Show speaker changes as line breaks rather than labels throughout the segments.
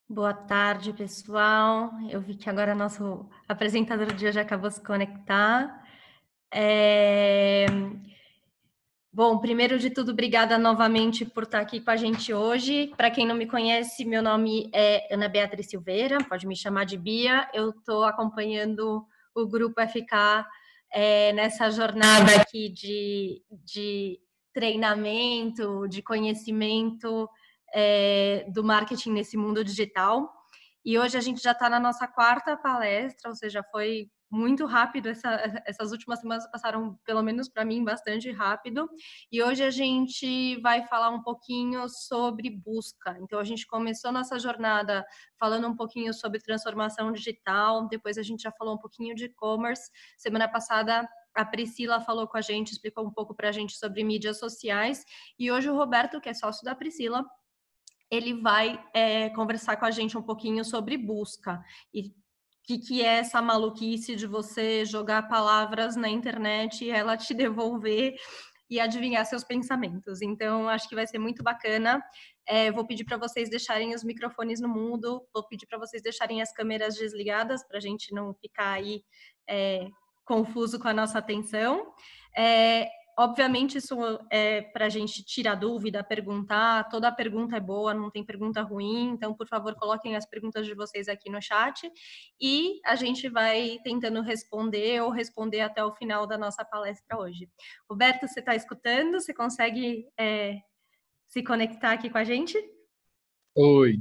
Boa tarde, pessoal. Eu vi que agora nosso apresentador do dia já acabou de se conectar. Eh, Bom, primeiro de tudo, obrigada novamente por estar aqui com a gente hoje. Para quem não me conhece, meu nome é Ana Beatriz Silveira, pode me chamar de Bia. Eu estou acompanhando o Grupo FK nessa jornada aqui de treinamento, de conhecimento do marketing nesse mundo digital. E hoje a gente já está na nossa quarta palestra, ou seja, foi muito rápido. Essas últimas semanas passaram, pelo menos para mim, bastante rápido. E hoje a gente vai falar um pouquinho sobre busca. Então, a gente começou nossa jornada falando um pouquinho sobre transformação digital, depois a gente já falou um pouquinho de e-commerce. Semana passada, a Priscila falou com a gente, explicou um pouco para a gente sobre mídias sociais. E hoje o Roberto, que é sócio da Priscila, ele vai conversar com a gente um pouquinho sobre busca e o que é essa maluquice de você jogar palavras na internet e ela te devolver e adivinhar seus pensamentos. Então, acho que vai ser muito bacana. Vou pedir para vocês deixarem os microfones no mudo, vou pedir para vocês deixarem as câmeras desligadas para a gente não ficar aí confuso com a nossa atenção. Obviamente, isso é para a gente tirar dúvida, perguntar. Toda pergunta é boa, não tem pergunta ruim. Então, por favor, coloquem as perguntas de vocês aqui no chat e a gente vai tentando responder ou responder até o final da nossa palestra hoje. Roberto, você está escutando? Você consegue se conectar aqui com a gente?
Oi,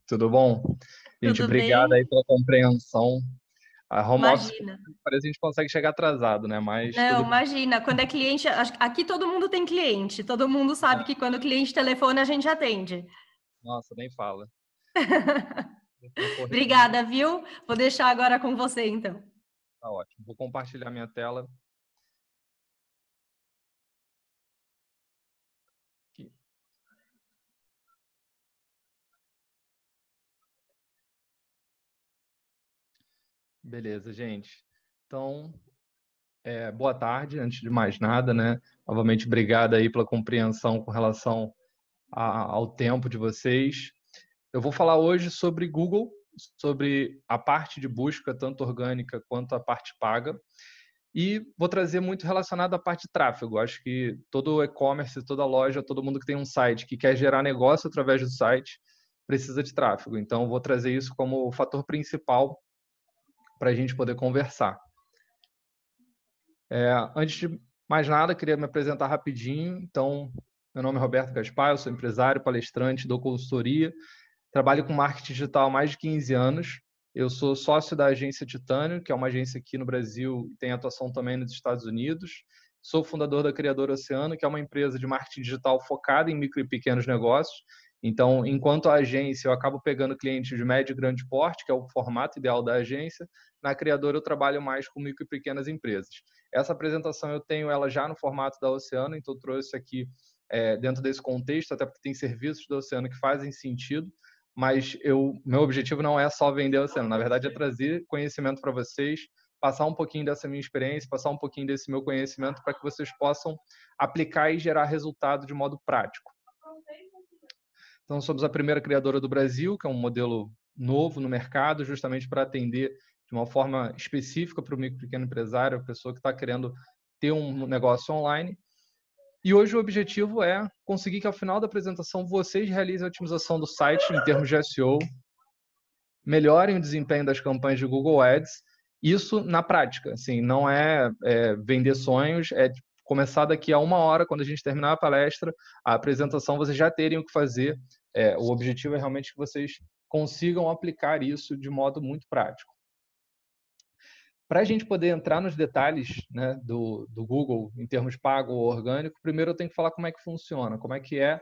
tudo bom? Gente,
Tudo
obrigado aí
bem?
pela compreensão. A home office
Imagina.
parece que a gente consegue chegar atrasado, né? Mas
Não,
tudo bem.
imagina. Quando é cliente, aqui todo mundo tem cliente. Todo mundo sabe que quando o cliente telefona, a gente atende.
Nossa, nem fala. Na correria,
Obrigada, viu? Vou deixar agora com você, então.
tá ótimo. Vou compartilhar minha tela aqui. Beleza, gente. Então, boa tarde, antes de mais nada, né? Novamente, obrigado aí pela compreensão com relação ao tempo de vocês. Eu vou falar hoje sobre Google, sobre a parte de busca, tanto orgânica quanto a parte paga. E vou trazer muito relacionado à parte de tráfego. Acho que todo e-commerce, toda loja, todo mundo que tem um site, que quer gerar negócio através do site, precisa de tráfego. Então, vou trazer isso como o fator principal para a gente poder conversar. Antes de mais nada, queria me apresentar rapidinho. Então, meu nome é Roberto Gaspar, eu sou empresário, palestrante, dou consultoria, trabalho com marketing digital há mais de 15 anos. Eu sou sócio da agência Titânio, que é uma agência aqui no Brasil e tem atuação também nos Estados Unidos. Sou fundador da Criadora Oceano, que é uma empresa de marketing digital focada em micro e pequenos negócios. Então, enquanto a agência, eu acabo pegando clientes de médio e grande porte, que é o formato ideal da agência. Na Criadora, eu trabalho mais com micro e pequenas empresas. Essa apresentação eu tenho ela já no formato da Oceano, então eu trouxe aqui dentro desse contexto, até porque tem serviços da Oceano que fazem sentido, mas meu objetivo não é só vender a Oceano, na verdade é trazer conhecimento para vocês, passar um pouquinho dessa minha experiência, passar um pouquinho desse meu conhecimento para que vocês possam aplicar e gerar resultado de modo prático. Então, somos a primeira criadora do Brasil, que é um modelo novo no mercado, justamente para atender de uma forma específica para o micro e pequeno empresário, a pessoa que está querendo ter um negócio online. E hoje o objetivo é conseguir que, ao final da apresentação, vocês realizem a otimização do site em termos de SEO, melhorem o desempenho das campanhas de Google Ads, isso na prática, assim, não vender sonhos, é começar daqui a 1 hora, quando a gente terminar a palestra, a apresentação, vocês já terem o que fazer. O objetivo é realmente que vocês consigam aplicar isso de modo muito prático. Para a gente poder entrar nos detalhes, né, do Google em termos pago ou orgânico, primeiro eu tenho que falar como é que funciona, como é que é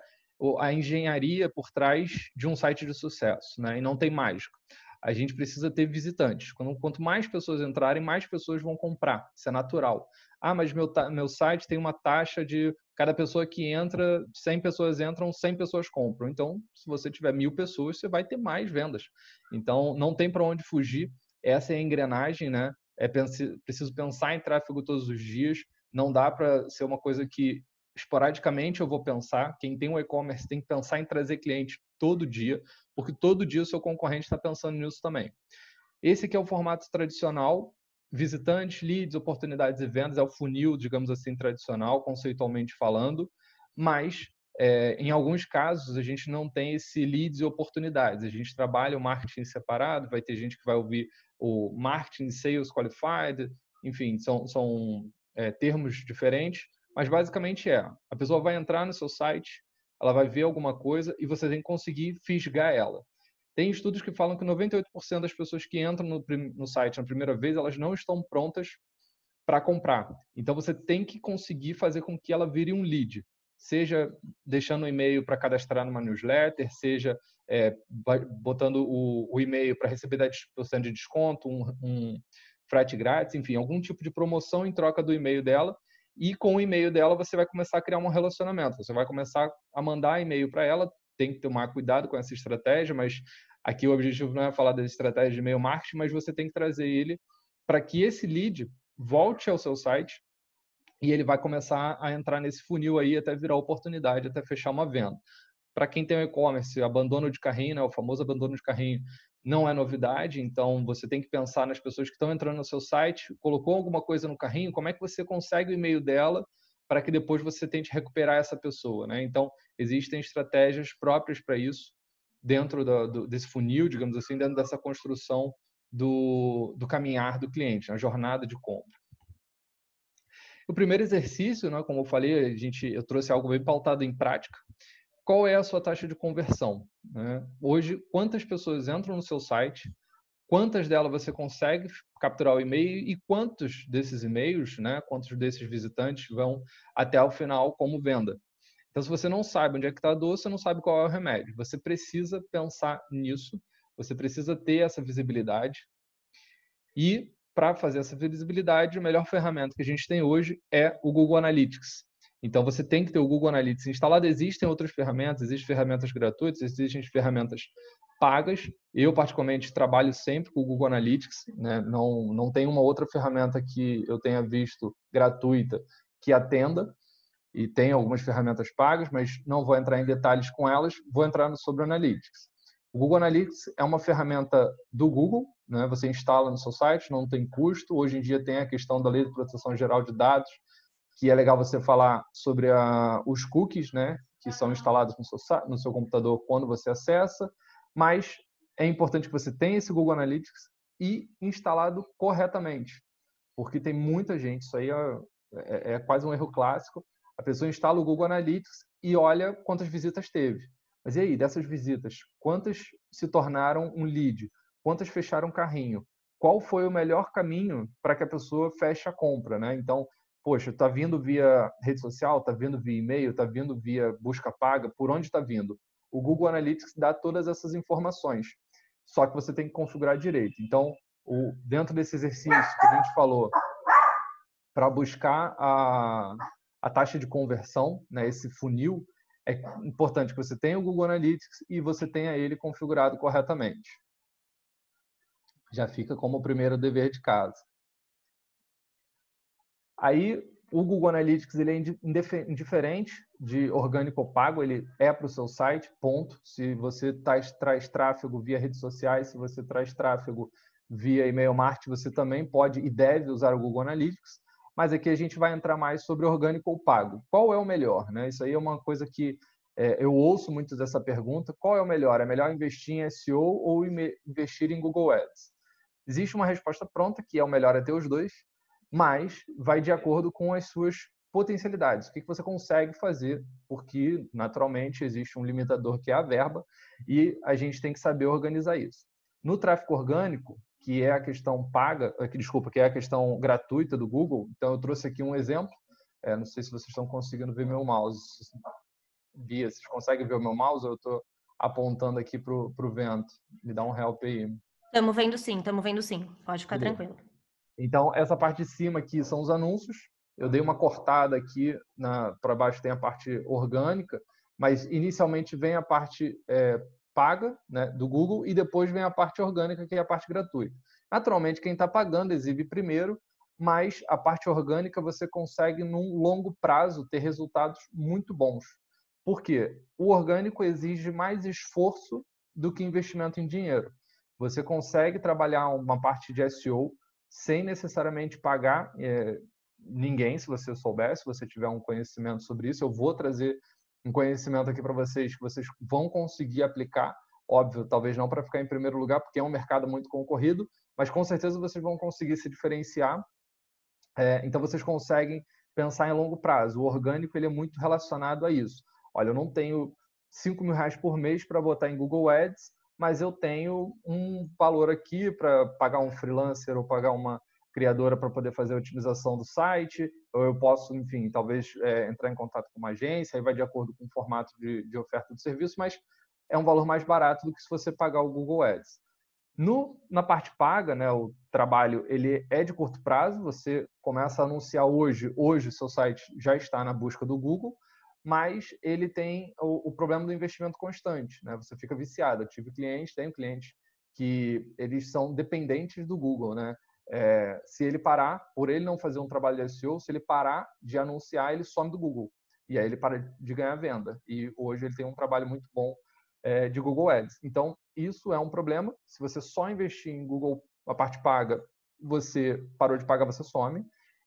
a engenharia por trás de um site de sucesso, né? E não tem mágica. A gente precisa ter visitantes. Quanto mais pessoas entrarem, mais pessoas vão comprar. Isso é natural. Ah, mas meu site tem uma taxa de cada pessoa que entra, 100 pessoas entram, 100 pessoas compram. Então, se você tiver 1.000 pessoas, você vai ter mais vendas. Então, não tem para onde fugir. Essa é a engrenagem, né? Preciso pensar em tráfego todos os dias. Não dá para ser uma coisa que esporadicamente eu vou pensar, quem tem um e-commerce tem que pensar em trazer cliente todo dia, porque todo dia o seu concorrente está pensando nisso também. Esse aqui é o formato tradicional, visitantes, leads, oportunidades e vendas, é o funil, digamos assim, tradicional, conceitualmente falando, mas em alguns casos a gente não tem esse leads e oportunidades, a gente trabalha o marketing separado, vai ter gente que vai ouvir o marketing sales qualified, enfim, são termos diferentes, mas basicamente a pessoa vai entrar no seu site, ela vai ver alguma coisa e você tem que conseguir fisgar ela. Tem estudos que falam que 98% das pessoas que entram no site na primeira vez, elas não estão prontas para comprar. Então, você tem que conseguir fazer com que ela vire um lead. Seja deixando um e-mail para cadastrar numa newsletter, seja botando o e-mail para receber 10% de desconto, um frete grátis, enfim, algum tipo de promoção em troca do e-mail dela. E com o e-mail dela, você vai começar a criar um relacionamento. Você vai começar a mandar e-mail para ela, tem que tomar cuidado com essa estratégia, mas aqui o objetivo não é falar da estratégia de e-mail marketing, mas você tem que trazer ele para que esse lead volte ao seu site e ele vai começar a entrar nesse funil aí até virar oportunidade, até fechar uma venda. Para quem tem o e-commerce, abandono de carrinho, né, o famoso abandono de carrinho, não é novidade, então você tem que pensar nas pessoas que estão entrando no seu site, colocou alguma coisa no carrinho, como é que você consegue o e-mail dela para que depois você tente recuperar essa pessoa, né? Então, existem estratégias próprias para isso, dentro desse funil, digamos assim, dentro dessa construção do caminhar do cliente, na jornada de compra. O primeiro exercício, né, como eu falei, eu trouxe algo bem pautado em prática. Qual é a sua taxa de conversão, né? Hoje, quantas pessoas entram no seu site, quantas delas você consegue capturar o e-mail e quantos desses e-mails, né, quantos desses visitantes vão até o final como venda. Então, se você não sabe onde é que está a dor, você não sabe qual é o remédio. Você precisa pensar nisso, você precisa ter essa visibilidade. E, para fazer essa visibilidade, a melhor ferramenta que a gente tem hoje é o Google Analytics. Então, você tem que ter o Google Analytics instalado. Existem outras ferramentas, existem ferramentas gratuitas, existem ferramentas pagas. Eu, particularmente, trabalho sempre com o Google Analytics, né? Não tem uma outra ferramenta que eu tenha visto gratuita que atenda. E tem algumas ferramentas pagas, mas não vou entrar em detalhes com elas, vou entrar sobre o Analytics. O Google Analytics é uma ferramenta do Google, né? Você instala no seu site, não tem custo. Hoje em dia tem a questão da Lei de Proteção Geral de Dados, que é legal você falar sobre os cookies, né? Que são instalados no seu computador quando você acessa, mas é importante que você tenha esse Google Analytics e instalado corretamente, porque tem muita gente, isso aí é quase um erro clássico. A pessoa instala o Google Analytics e olha quantas visitas teve. Mas e aí, dessas visitas, quantas se tornaram um lead? Quantas fecharam carrinho? Qual foi o melhor caminho para que a pessoa feche a compra, né? Então, poxa, está vindo via rede social, está vindo via e-mail, está vindo via busca paga, por onde está vindo? O Google Analytics dá todas essas informações, só que você tem que configurar direito. Então, dentro desse exercício que a gente falou, para buscar a taxa de conversão, né, esse funil, é importante que você tenha o Google Analytics e você tenha ele configurado corretamente. Já fica como o primeiro dever de casa. Aí, o Google Analytics ele é indiferente de orgânico ou pago, ele é para o seu site, ponto. Se você traz tráfego via redes sociais, se você traz tráfego via e-mail marketing, você também pode e deve usar o Google Analytics. Mas aqui a gente vai entrar mais sobre orgânico ou pago. Qual é o melhor, né? Isso aí é uma coisa que eu ouço muito dessa pergunta. Qual é o melhor? É melhor investir em SEO ou investir em Google Ads? Existe uma resposta pronta, que é o melhor é ter os dois, mas vai de acordo com as suas potencialidades. O que você consegue fazer, porque, naturalmente, existe um limitador que é a verba e a gente tem que saber organizar isso. No tráfego orgânico, que é a questão paga, que é a questão gratuita do Google, então eu trouxe aqui um exemplo, não sei se vocês estão conseguindo ver meu mouse. Bia, vocês conseguem ver o meu mouse? Eu estou apontando aqui para o vento. Me dá um help aí.
Estamos vendo sim. Pode ficar tranquilo.
Então, essa parte de cima aqui são os anúncios. Eu dei uma cortada aqui, para baixo tem a parte orgânica, mas inicialmente vem a parte paga, né, do Google e depois vem a parte orgânica, que é a parte gratuita. Naturalmente, quem está pagando exibe primeiro, mas a parte orgânica você consegue, num longo prazo, ter resultados muito bons. Por quê? O orgânico exige mais esforço do que investimento em dinheiro. Você consegue trabalhar uma parte de SEO sem necessariamente pagar ninguém, se você souber, se você tiver um conhecimento sobre isso. Eu vou trazer um conhecimento aqui para vocês que vocês vão conseguir aplicar. Óbvio, talvez não para ficar em primeiro lugar, porque é um mercado muito concorrido, mas com certeza vocês vão conseguir se diferenciar. Então vocês conseguem pensar em longo prazo. O orgânico ele é muito relacionado a isso. Olha, eu não tenho R$ 5.000 por mês para botar em Google Ads, mas eu tenho um valor aqui para pagar um freelancer ou pagar uma criadora para poder fazer a otimização do site, ou eu posso, enfim, talvez entrar em contato com uma agência, aí vai de acordo com o formato de oferta de serviço, mas é um valor mais barato do que se você pagar o Google Ads. Na parte paga, né, o trabalho ele é de curto prazo, você começa a anunciar hoje o seu site já está na busca do Google, mas ele tem o problema do investimento constante, né? Você fica viciado. Eu tenho clientes que eles são dependentes do Google, né? Se ele parar, por ele não fazer um trabalho de SEO, se ele parar de anunciar, ele some do Google. E aí ele para de ganhar venda. E hoje ele tem um trabalho muito bom de Google Ads. Então, isso é um problema. Se você só investir em Google, a parte paga, você parou de pagar, você some.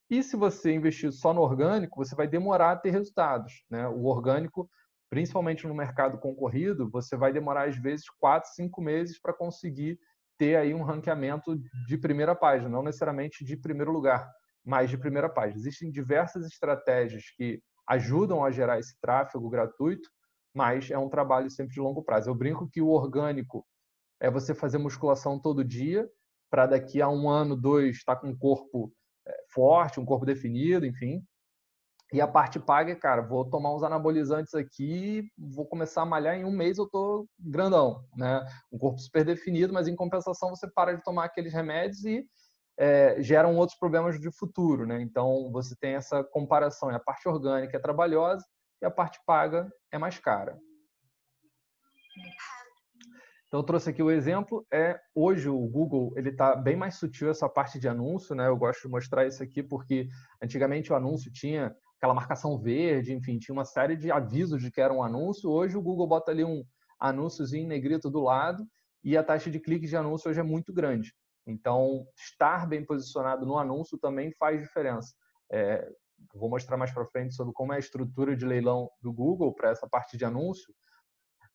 E se você investir só no orgânico, você vai demorar a ter resultados, né? O orgânico, principalmente no mercado concorrido, você vai demorar, às vezes, 4, 5 meses para conseguir ter aí um ranqueamento de primeira página, não necessariamente de primeiro lugar, mas de primeira página. Existem diversas estratégias que ajudam a gerar esse tráfego gratuito, mas é um trabalho sempre de longo prazo. Eu brinco que o orgânico é você fazer musculação todo dia, para daqui a 1 ano, 2, estar com um corpo forte, um corpo definido, enfim. E a parte paga é, cara, vou tomar uns anabolizantes aqui, vou começar a malhar, em 1 mês eu tô grandão, né? Um corpo super definido, mas em compensação você para de tomar aqueles remédios e geram outros problemas de futuro, né? Então você tem essa comparação, a parte orgânica é trabalhosa e a parte paga é mais cara. Então eu trouxe aqui o exemplo, hoje o Google ele está bem mais sutil essa parte de anúncio, né? Eu gosto de mostrar isso aqui porque antigamente o anúncio tinha aquela marcação verde, enfim, tinha uma série de avisos de que era um anúncio. Hoje o Google bota ali um anúnciozinho em negrito do lado e a taxa de clique de anúncio hoje é muito grande. Então, estar bem posicionado no anúncio também faz diferença. Vou mostrar mais para frente sobre como é a estrutura de leilão do Google para essa parte de anúncio,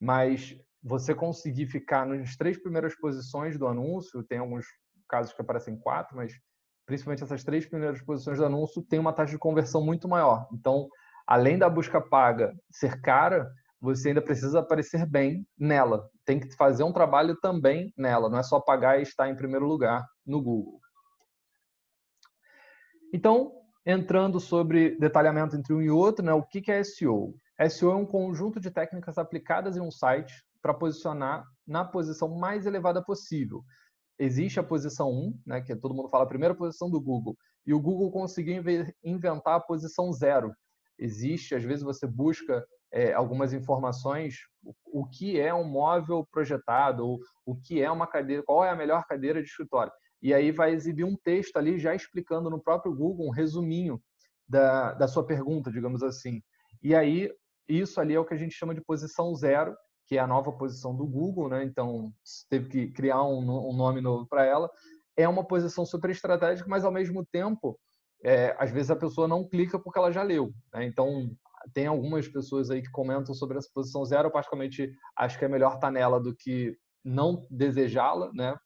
mas você conseguir ficar nas 3 primeiras posições do anúncio, tem alguns casos que aparecem 4, mas principalmente essas 3 primeiras posições do anúncio tem uma taxa de conversão muito maior. Então, além da busca paga ser cara, você ainda precisa aparecer bem nela. Tem que fazer um trabalho também nela, não é só pagar e estar em primeiro lugar no Google. Então, entrando sobre detalhamento entre um e outro, né, o que é SEO? SEO é um conjunto de técnicas aplicadas em um site para posicionar na posição mais elevada possível. Existe a posição 1, né, que todo mundo fala a primeira posição do Google, e o Google conseguiu inventar a posição 0. Existe, às vezes você busca algumas informações, o que é um móvel projetado, ou o que é uma cadeira, qual é a melhor cadeira de escritório. E aí vai exibir um texto ali já explicando no próprio Google, um resuminho da sua pergunta, digamos assim. E aí, isso ali é o que a gente chama de posição 0, que é a nova posição do Google, né? Então, teve que criar um nome novo para ela. É uma posição super estratégica, mas, ao mesmo tempo, às vezes a pessoa não clica porque ela já leu, né? Então, tem algumas pessoas aí que comentam sobre essa posição 0, eu praticamente acho que é melhor estar nela do que não desejá-la, né?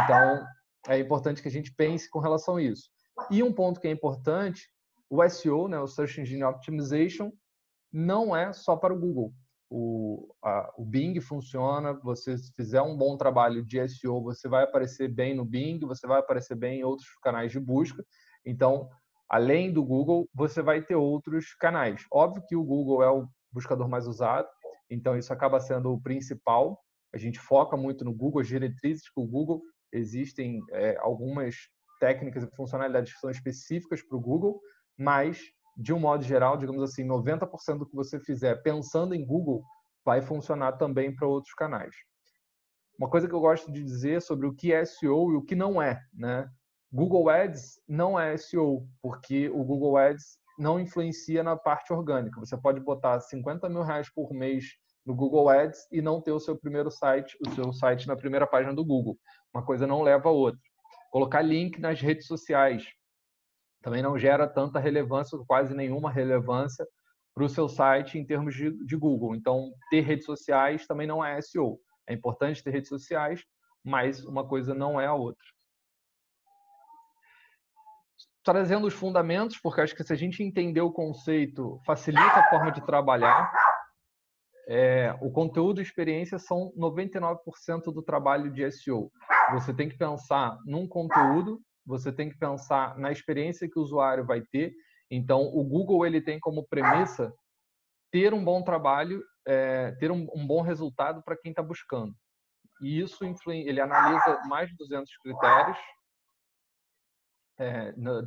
Então, é importante que a gente pense com relação a isso. E um ponto que é importante, o SEO, né, o Search Engine Optimization, não é só para o Google. O Bing funciona, você se fizer um bom trabalho de SEO, você vai aparecer bem no Bing, você vai aparecer bem em outros canais de busca. Então, além do Google, você vai ter outros canais. Óbvio que o Google é o buscador mais usado, então isso acaba sendo o principal. A gente foca muito no Google, as diretrizes que o Google, existem algumas técnicas e funcionalidades que são específicas para o Google, mas, de um modo geral, digamos assim, 90% do que você fizer pensando em Google vai funcionar também para outros canais. Uma coisa que eu gosto de dizer sobre o que é SEO e o que não é, né? Google Ads não é SEO, porque o Google Ads não influencia na parte orgânica. Você pode botar 50 mil reais por mês no Google Ads e não ter o seu primeiro site, o seu site na primeira página do Google. Uma coisa não leva a outra. Colocar link nas redes sociais também não gera tanta relevância, quase nenhuma relevância para o seu site em termos de Google. Então, ter redes sociais também não é SEO. É importante ter redes sociais, mas uma coisa não é a outra. Trazendo os fundamentos, porque acho que se a gente entender o conceito, facilita a forma de trabalhar. O conteúdo e experiência são 99% do trabalho de SEO. Você tem que pensar num conteúdo, você tem que pensar na experiência que o usuário vai ter. Então, o Google ele tem como premissa ter um bom trabalho, ter um bom resultado para quem está buscando. E isso ele analisa mais de 200 critérios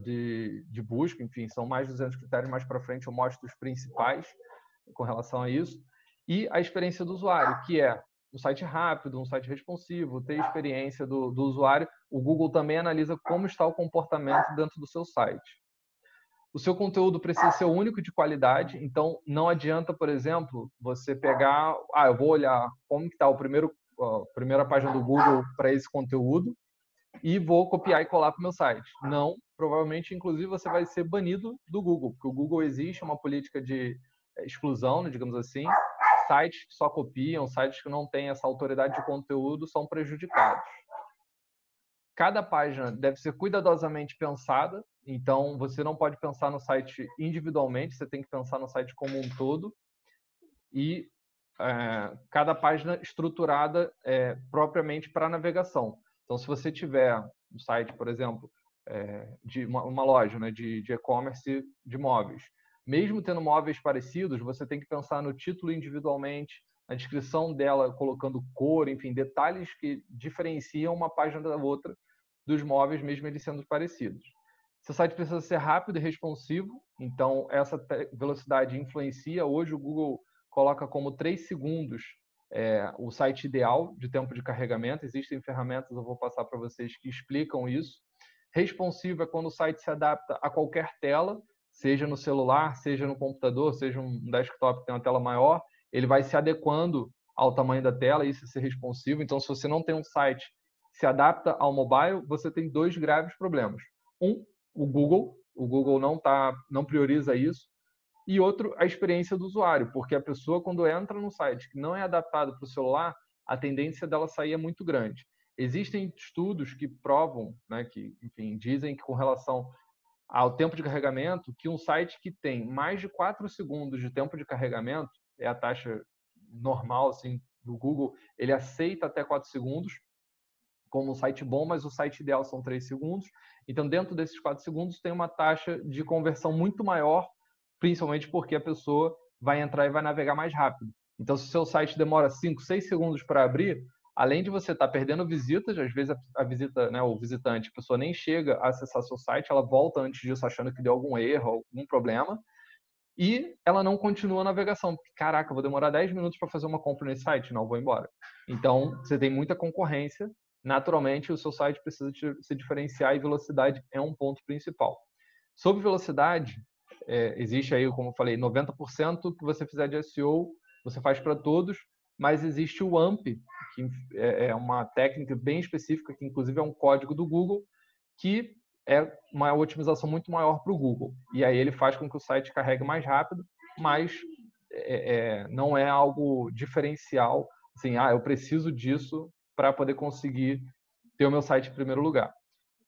de busca, enfim, são mais de 200 critérios. Mais para frente eu mostro os principais com relação a isso. E a experiência do usuário, que é um site rápido, um site responsivo, ter experiência do usuário. O Google também analisa como está o comportamento dentro do seu site. O seu conteúdo precisa ser único de qualidade, então não adianta, por exemplo, você pegar, eu vou olhar como está a primeira página do Google para esse conteúdo e vou copiar e colar para o meu site. Não, provavelmente, inclusive, você vai ser banido do Google, porque o Google existe uma política de exclusão, né, digamos assim. Sites que só copiam, sites que não têm essa autoridade de conteúdo são prejudicados. Cada página deve ser cuidadosamente pensada, então você não pode pensar no site individualmente, você tem que pensar no site como um todo. E cada página estruturada propriamente para navegação. Então, se você tiver um site, por exemplo, de uma loja, né, de e-commerce de móveis, mesmo tendo móveis parecidos, você tem que pensar no título individualmente, na descrição dela, colocando cor, enfim, detalhes que diferenciam uma página da outra dos móveis, mesmo eles sendo parecidos. Seu site precisa ser rápido e responsivo, então essa velocidade influencia. Hoje o Google coloca como 3 segundos o site ideal de tempo de carregamento. Existem ferramentas, eu vou passar para vocês, que explicam isso. Responsivo é quando o site se adapta a qualquer tela, seja no celular, seja no computador, seja um desktop que tem uma tela maior, ele vai se adequando ao tamanho da tela, isso é ser responsivo. Então, se você não tem um site que se adapta ao mobile, você tem 2 graves problemas. O Google não prioriza isso. E outro, a experiência do usuário, porque a pessoa, quando entra num site que não é adaptado para o celular, a tendência dela sair é muito grande. Existem estudos que provam, né, que, enfim, dizem que com relação ao tempo de carregamento, que um site que tem mais de 4 segundos de tempo de carregamento, é a taxa normal assim, do Google, ele aceita até 4 segundos como um site bom, mas o site ideal são 3 segundos. Então, dentro desses 4 segundos, tem uma taxa de conversão muito maior, principalmente porque a pessoa vai entrar e vai navegar mais rápido. Então, se o seu site demora 5, 6 segundos para abrir, além de você estar perdendo visitas, às vezes a visita, né, o visitante, a pessoa nem chega a acessar seu site, ela volta antes disso achando que deu algum erro, algum problema, e ela não continua a navegação, porque, caraca, vou demorar 10 minutos para fazer uma compra nesse site, não, vou embora. Então, você tem muita concorrência, naturalmente o seu site precisa se diferenciar e velocidade é um ponto principal. Sobre velocidade, existe aí, como eu falei, 90% que você fizer de SEO, você faz para todos, mas existe o AMP, que é uma técnica bem específica, que inclusive é um código do Google, que é uma otimização muito maior para o Google. E aí ele faz com que o site carregue mais rápido, mas não é algo diferencial, assim, eu preciso disso para poder conseguir ter o meu site em primeiro lugar.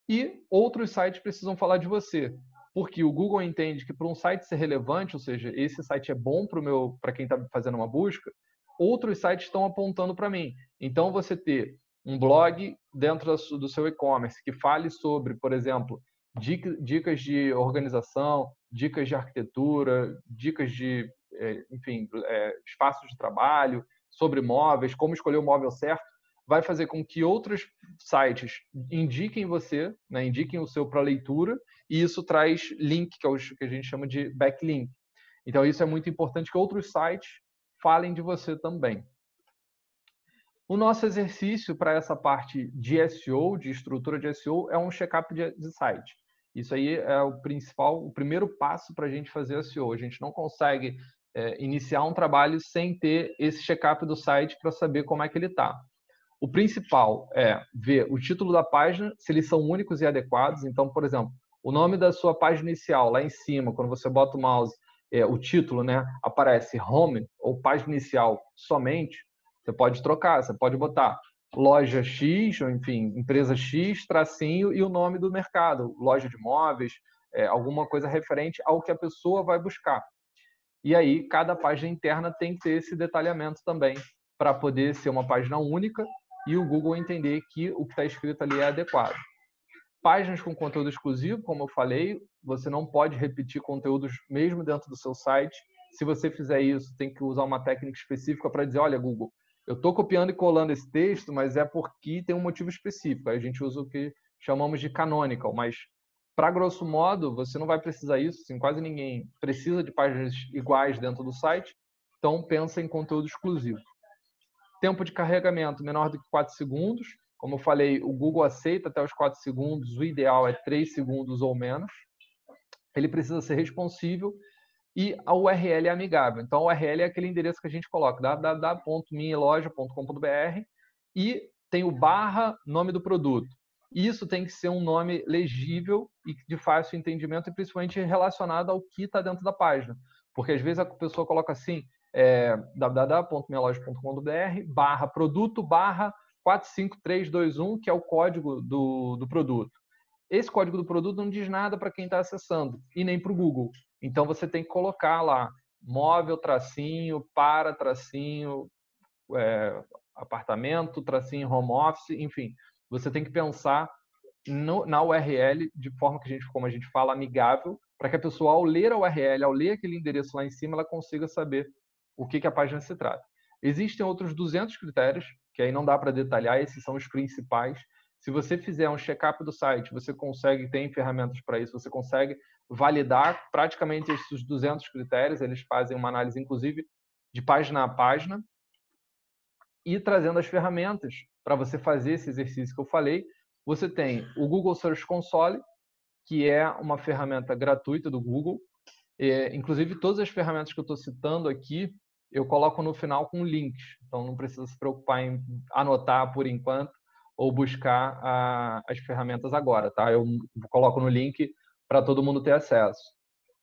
E outros sites precisam falar de você, porque o Google entende que para um site ser relevante, ou seja, esse site é bom para quem está fazendo uma busca, outros sites estão apontando para mim. Então, você ter um blog dentro do seu e-commerce que fale sobre, por exemplo, dicas de organização, dicas de arquitetura, dicas de, enfim, espaços de trabalho, sobre móveis, como escolher o móvel certo, vai fazer com que outros sites indiquem você, né, indiquem o seu para leitura, e isso traz link, que é o que a gente chama de backlink. Então, isso é muito importante que outros sites falem de você também. O nosso exercício para essa parte de SEO, de estrutura de SEO, é um check-up de site. Isso aí é o principal, o primeiro passo para a gente fazer SEO. A gente não consegue iniciar um trabalho sem ter esse check-up do site para saber como é que ele está. O principal é ver o título da página, se eles são únicos e adequados. Então, por exemplo, o nome da sua página inicial, lá em cima, quando você bota o mouse, o título, né, aparece Home ou página inicial somente, você pode trocar, você pode botar loja X, ou enfim, empresa X, tracinho e o nome do mercado, loja de móveis, alguma coisa referente ao que a pessoa vai buscar. E aí, cada página interna tem que ter esse detalhamento também, para poder ser uma página única e o Google entender que o que está escrito ali é adequado. Páginas com conteúdo exclusivo, como eu falei, você não pode repetir conteúdos mesmo dentro do seu site. Se você fizer isso, tem que usar uma técnica específica para dizer, olha, Google, eu estou copiando e colando esse texto, mas é porque tem um motivo específico. Aí a gente usa o que chamamos de canonical, mas para grosso modo, você não vai precisar isso, assim, quase ninguém precisa de páginas iguais dentro do site, então pensa em conteúdo exclusivo. Tempo de carregamento menor do que 4 segundos. Como eu falei, o Google aceita até os 4 segundos, o ideal é 3 segundos ou menos. Ele precisa ser responsível e a URL é amigável. Então, a URL é aquele endereço que a gente coloca, www.minhaloja.com.br, e tem o barra nome do produto. Isso tem que ser um nome legível e de fácil entendimento e principalmente relacionado ao que está dentro da página. Porque às vezes a pessoa coloca assim, www.minhaloja.com.br barra produto barra 45321, que é o código do produto. Esse código do produto não diz nada para quem está acessando e nem para o Google. Então você tem que colocar lá móvel, tracinho, para, tracinho, apartamento, tracinho, home office, enfim. Você tem que pensar na URL de forma que como a gente fala, amigável, para que a pessoa, ao ler a URL, ao ler aquele endereço lá em cima, ela consiga saber o que a página se trata. Existem outros 200 critérios, que aí não dá para detalhar, esses são os principais. Se você fizer um check-up do site, você consegue, tem ferramentas para isso, você consegue validar praticamente esses 200 critérios, eles fazem uma análise, inclusive, de página a página, e trazendo as ferramentas para você fazer esse exercício que eu falei. Você tem o Google Search Console, que é uma ferramenta gratuita do Google. Inclusive, todas as ferramentas que eu estou citando aqui, eu coloco no final com links. Então, não precisa se preocupar em anotar por enquanto ou buscar as ferramentas agora, tá? Eu coloco no link para todo mundo ter acesso.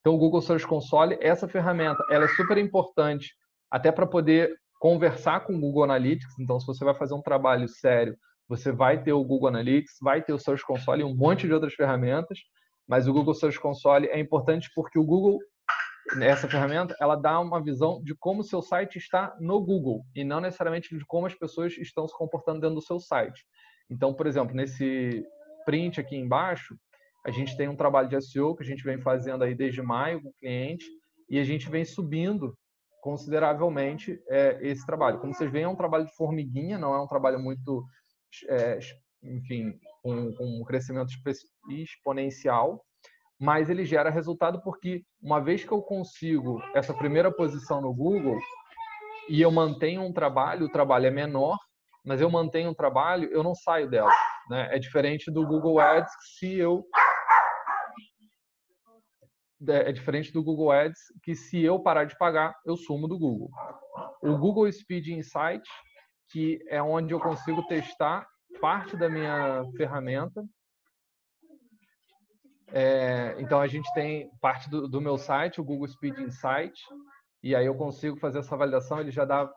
Então, o Google Search Console, essa ferramenta, ela é super importante até para poder conversar com o Google Analytics. Então, se você vai fazer um trabalho sério, você vai ter o Google Analytics, vai ter o Search Console e um monte de outras ferramentas, mas o Google Search Console é importante porque o Google, essa ferramenta, ela dá uma visão de como o seu site está no Google e não necessariamente de como as pessoas estão se comportando dentro do seu site. Então, por exemplo, nesse print aqui embaixo, a gente tem um trabalho de SEO que a gente vem fazendo aí desde maio com o cliente e a gente vem subindo consideravelmente esse trabalho. Como vocês veem, é um trabalho de formiguinha, não é um trabalho muito, enfim, com um crescimento exponencial, mas ele gera resultado porque uma vez que eu consigo essa primeira posição no Google e eu mantenho um trabalho, o trabalho é menor, mas eu mantenho um trabalho, eu não saio dela, né? É diferente do Google Ads, que se eu parar de pagar, eu sumo do Google. O Google Speed Insight, que é onde eu consigo testar parte da minha ferramenta. Então, a gente tem parte do meu site, o Google Speed Insight, e aí eu consigo fazer essa validação, ele já dá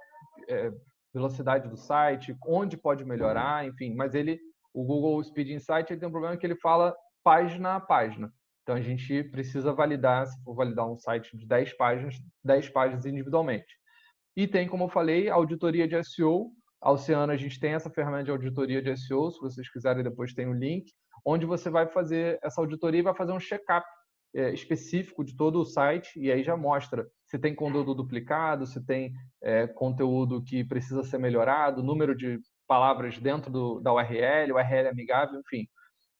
velocidade do site, onde pode melhorar, enfim. Mas o Google Speed Insight, ele tem um problema que ele fala página a página. Então, a gente precisa validar, se for validar um site de 10 páginas individualmente. E tem, como eu falei, a auditoria de SEO. A Oceano, a gente tem essa ferramenta de auditoria de SEO, se vocês quiserem, depois tem o link, onde você vai fazer essa auditoria e vai fazer um check-up específico de todo o site, e aí já mostra se tem conteúdo duplicado, se tem conteúdo que precisa ser melhorado, número de palavras dentro da URL amigável, enfim.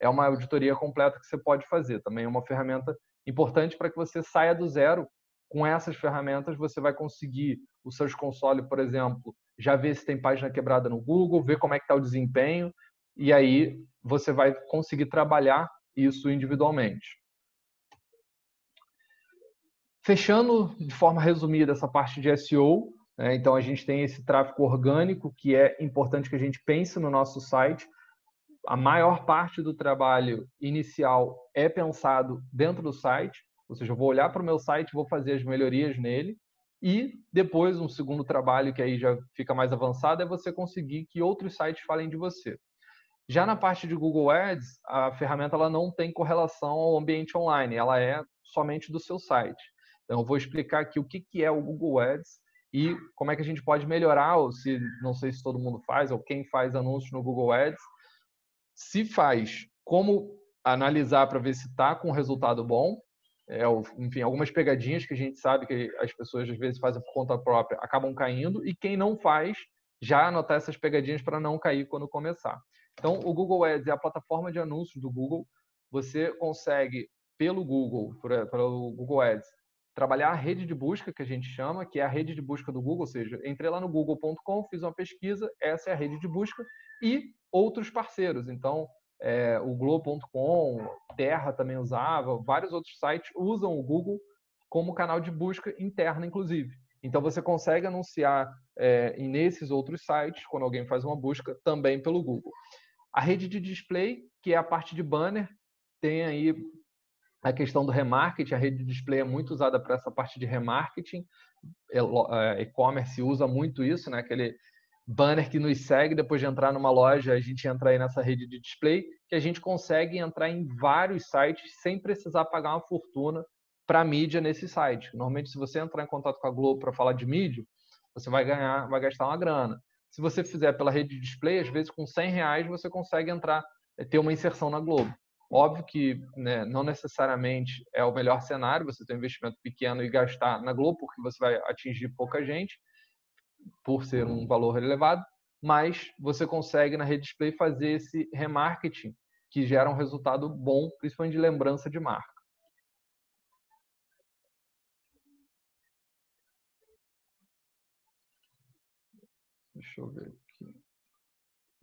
É uma auditoria completa que você pode fazer. Também é uma ferramenta importante para que você saia do zero com essas ferramentas você vai conseguir o Search Console, por exemplo, já ver se tem página quebrada no Google, ver como é que está o desempenho, e aí você vai conseguir trabalhar isso individualmente. Fechando de forma resumida essa parte de SEO, né, então a gente tem esse tráfego orgânico, que é importante que a gente pense no nosso site. A maior parte do trabalho inicial é pensado dentro do site, ou seja, eu vou olhar para o meu site, vou fazer as melhorias nele, e depois um segundo trabalho que aí já fica mais avançado é você conseguir que outros sites falem de você. Já na parte de Google Ads, a ferramenta ela não tem correlação ao ambiente online, ela é somente do seu site. Então, eu vou explicar aqui o que é o Google Ads e como é que a gente pode melhorar, ou se não sei se todo mundo faz, ou quem faz anúncios no Google Ads. Se faz, como analisar para ver se está com um resultado bom. Enfim, algumas pegadinhas que a gente sabe que as pessoas às vezes fazem por conta própria acabam caindo, e quem não faz, já anotar essas pegadinhas para não cair quando começar. Então, o Google Ads é a plataforma de anúncios do Google. Você consegue, pelo Google Ads, trabalhar a rede de busca, que a gente chama, que é a rede de busca do Google, ou seja, entrei lá no google.com, fiz uma pesquisa, essa é a rede de busca, e outros parceiros. Então, o Globo.com, Terra também usava, vários outros sites usam o Google como canal de busca interna, inclusive. Então, você consegue anunciar nesses outros sites, quando alguém faz uma busca, também pelo Google. A rede de display, que é a parte de banner, tem aí a questão do remarketing. A rede de display é muito usada para essa parte de remarketing. E-commerce usa muito isso, né? Aquele banner que nos segue, depois de entrar numa loja, a gente entra aí nessa rede de display, que a gente consegue entrar em vários sites sem precisar pagar uma fortuna para mídia nesse site. Normalmente, se você entrar em contato com a Globo para falar de mídia, você vai gastar uma grana. Se você fizer pela rede de display, às vezes com R$100 você consegue entrar, ter uma inserção na Globo. Óbvio que, né, não necessariamente é o melhor cenário você ter um investimento pequeno e gastar na Globo, porque você vai atingir pouca gente, por ser um valor elevado, mas você consegue na rede display fazer esse remarketing que gera um resultado bom, principalmente de lembrança de marca. Deixa eu ver aqui.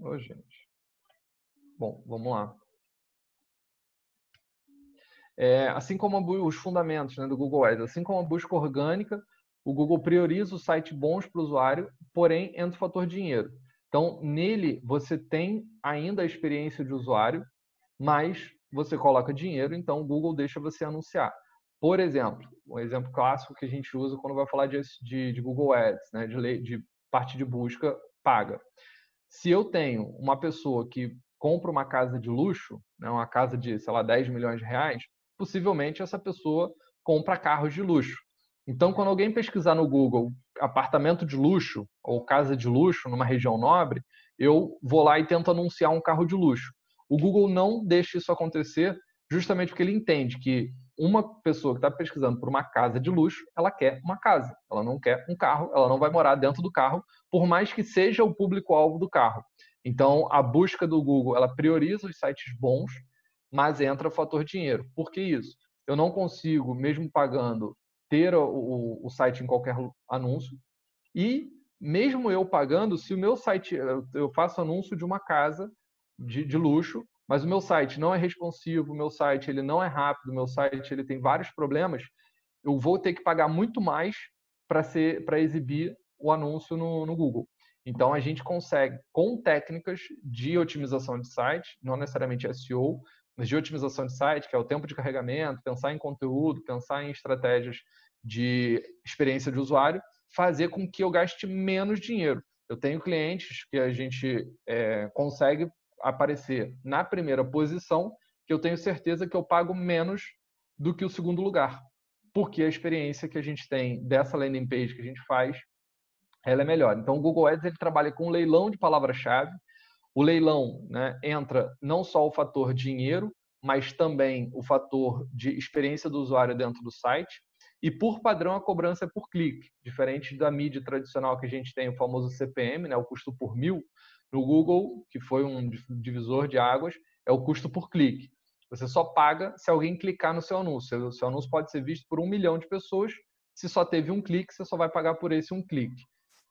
Ô, gente. Bom, vamos lá. Assim como os fundamentos, né, do Google Ads, assim como a busca orgânica, o Google prioriza o site bons para o usuário, porém entra o fator dinheiro. Então, nele, você tem ainda a experiência de usuário, mas você coloca dinheiro, então o Google deixa você anunciar. Por exemplo, um exemplo clássico que a gente usa quando vai falar de Google Ads, né, de parte de busca paga. Se eu tenho uma pessoa que compra uma casa de luxo, né, uma casa de, sei lá, 10 milhões de reais, possivelmente essa pessoa compra carros de luxo. Então, quando alguém pesquisar no Google apartamento de luxo ou casa de luxo numa região nobre, eu vou lá e tento anunciar um carro de luxo. O Google não deixa isso acontecer justamente porque ele entende que uma pessoa que está pesquisando por uma casa de luxo, ela quer uma casa, ela não quer um carro, ela não vai morar dentro do carro, por mais que seja o público-alvo do carro. Então, a busca do Google, ela prioriza os sites bons, mas entra o fator dinheiro. Por que isso? Eu não consigo, mesmo pagando, ter o site em qualquer anúncio. E mesmo eu pagando, se o meu site, eu faço anúncio de uma casa de luxo, mas o meu site não é responsivo, o meu site ele não é rápido, o meu site ele tem vários problemas, eu vou ter que pagar muito mais para exibir o anúncio no Google. Então, a gente consegue, com técnicas de otimização de site, não necessariamente SEO, mas de otimização de site, que é o tempo de carregamento, pensar em conteúdo, pensar em estratégias de experiência de usuário, fazer com que eu gaste menos dinheiro. Eu tenho clientes que a gente consegue aparecer na primeira posição, que eu tenho certeza que eu pago menos do que o segundo lugar, porque a experiência que a gente tem dessa landing page que a gente faz, ela é melhor. Então, o Google Ads ele trabalha com um leilão de palavra-chave. O leilão, né, entra não só o fator dinheiro, mas também o fator de experiência do usuário dentro do site. E, por padrão, a cobrança é por clique. Diferente da mídia tradicional que a gente tem, o famoso CPM, né, o custo por mil, no Google, que foi um divisor de águas, é o custo por clique. Você só paga se alguém clicar no seu anúncio. O seu anúncio pode ser visto por 1 milhão de pessoas. Se só teve um clique, você só vai pagar por esse um clique.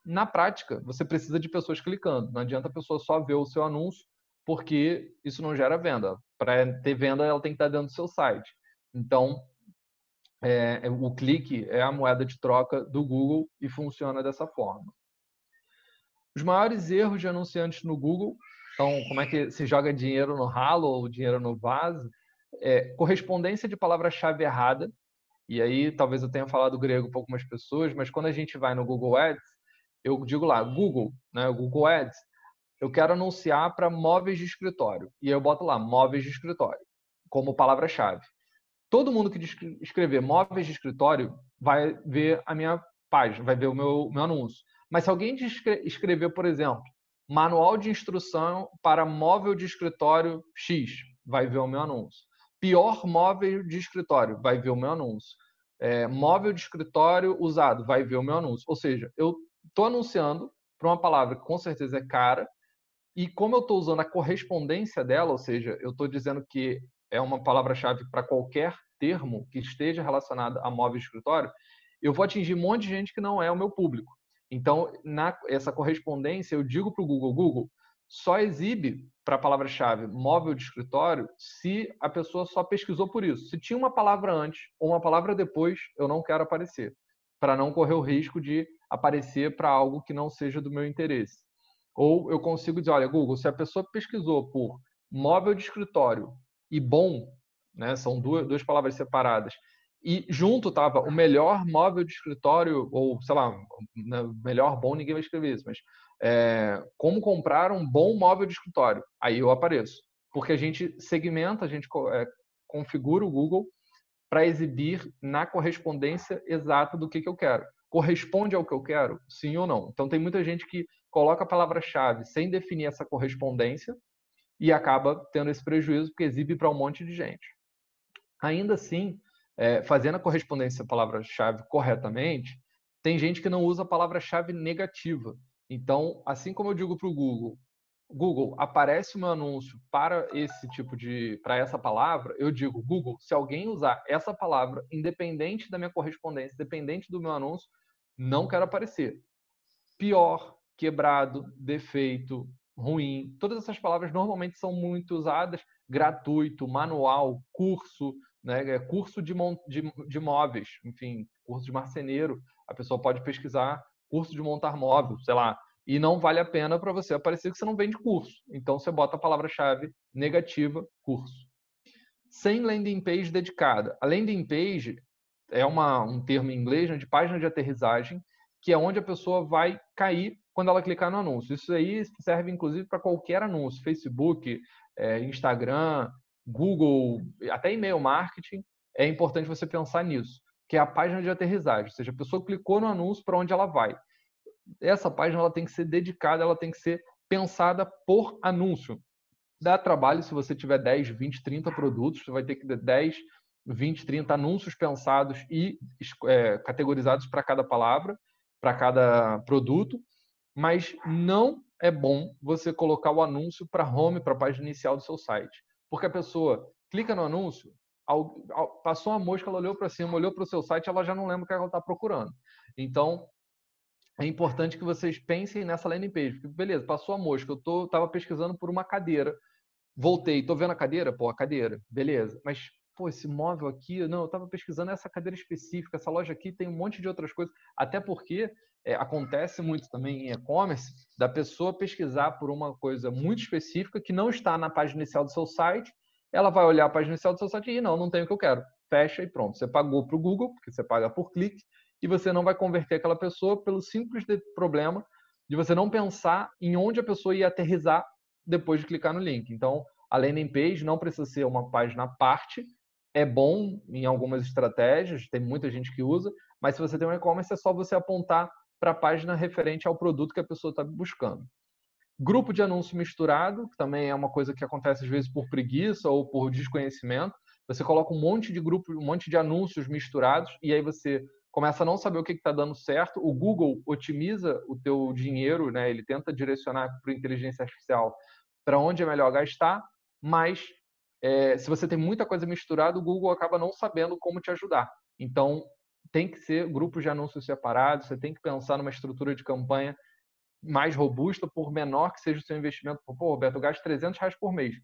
Na prática, você precisa de pessoas clicando. Não adianta a pessoa só ver o seu anúncio, porque isso não gera venda. Para ter venda, ela tem que estar dentro do seu site. Então, o clique é a moeda de troca do Google e funciona dessa forma. Os maiores erros de anunciantes no Google, então, como é que se joga dinheiro no ralo ou dinheiro no vaso? Correspondência de palavra-chave errada. E aí, talvez eu tenha falado grego para algumas pessoas, mas quando a gente vai no Google Ads, eu digo lá, Google, né, o Google Ads, eu quero anunciar para móveis de escritório. E eu boto lá, móveis de escritório, como palavra-chave. Todo mundo que escrever móveis de escritório vai ver a minha página, vai ver o meu anúncio. Mas se alguém escrever, por exemplo, manual de instrução para móvel de escritório X, vai ver o meu anúncio. Pior móvel de escritório, vai ver o meu anúncio. Móvel de escritório usado, vai ver o meu anúncio. Ou seja, eu estou anunciando para uma palavra que com certeza é cara, e como eu estou usando a correspondência dela, ou seja, eu estou dizendo que é uma palavra-chave para qualquer termo que esteja relacionado a móvel de escritório, eu vou atingir um monte de gente que não é o meu público. Então, essa correspondência, eu digo para o Google, Google, só exibe para a palavra-chave móvel de escritório se a pessoa só pesquisou por isso. Se tinha uma palavra antes ou uma palavra depois, eu não quero aparecer, para não correr o risco de aparecer para algo que não seja do meu interesse. Ou eu consigo dizer, olha, Google, se a pessoa pesquisou por móvel de escritório e bom, né, são duas palavras separadas, e junto estava o melhor móvel de escritório, ou sei lá, melhor bom, ninguém vai escrever isso, mas como comprar um bom móvel de escritório. Aí eu apareço. Porque a gente segmenta, a gente configura o Google para exibir na correspondência exata do que eu quero. Corresponde ao que eu quero? Sim ou não? Então tem muita gente que coloca a palavra-chave sem definir essa correspondência e acaba tendo esse prejuízo porque exibe para um monte de gente. Ainda assim, fazendo a correspondência palavra-chave corretamente, tem gente que não usa a palavra-chave negativa. Então, assim como eu digo para o Google, Google, aparece o meu anúncio para para essa palavra, eu digo, Google, se alguém usar essa palavra, independente da minha correspondência, independente do meu anúncio, não quero aparecer. Pior, quebrado, defeito, ruim, todas essas palavras normalmente são muito usadas, gratuito, manual, curso, né? Curso de móveis, enfim, curso de marceneiro, a pessoa pode pesquisar curso de montar móvel, sei lá, e não vale a pena para você aparecer que você não vende curso. Então você bota a palavra-chave negativa, curso. Sem landing page dedicada. A landing page é um termo em inglês, né, de página de aterrissagem, que é onde a pessoa vai cair quando ela clicar no anúncio. Isso aí serve, inclusive, para qualquer anúncio. Facebook, Instagram, Google, até e-mail marketing. É importante você pensar nisso, que é a página de aterrissagem. Ou seja, a pessoa clicou no anúncio, para onde ela vai. Essa página ela tem que ser dedicada, ela tem que ser pensada por anúncio. Dá trabalho se você tiver 10, 20, 30 produtos, você vai ter que ter 10, 20, 30 anúncios pensados e categorizados para cada palavra, para cada produto, mas não é bom você colocar o anúncio para home, para a página inicial do seu site, porque a pessoa clica no anúncio, passou uma mosca, ela olhou para cima, olhou para o seu site, ela já não lembra o que ela está procurando. Então, é importante que vocês pensem nessa landing page, porque beleza, passou a mosca, eu estava pesquisando por uma cadeira, voltei, tô vendo a cadeira? Pô, a cadeira, beleza. Mas, pô, esse móvel aqui, não, eu tava pesquisando essa cadeira específica, essa loja aqui tem um monte de outras coisas. Até porque acontece muito também em e-commerce da pessoa pesquisar por uma coisa muito específica que não está na página inicial do seu site. Ela vai olhar a página inicial do seu site e não tem o que eu quero. Fecha e pronto. Você pagou para o Google, porque você paga por clique, e você não vai converter aquela pessoa pelo simples problema de você não pensar em onde a pessoa ia aterrissar depois de clicar no link. Então, a landing page não precisa ser uma página à parte, é bom em algumas estratégias, tem muita gente que usa, mas se você tem um e-commerce, é só você apontar para a página referente ao produto que a pessoa está buscando. Grupo de anúncio misturado, que também é uma coisa que acontece às vezes por preguiça ou por desconhecimento. Você coloca um monte de grupo, um monte de anúncios misturados e aí você começa a não saber o que está dando certo. O Google otimiza o teu dinheiro, né? Ele tenta direcionar para a inteligência artificial para onde é melhor gastar, mas se você tem muita coisa misturada, o Google acaba não sabendo como te ajudar. Então, tem que ser grupos de anúncios separados, você tem que pensar numa estrutura de campanha mais robusta, por menor que seja o seu investimento. Pô, Roberto, eu gasto R$300 por mês.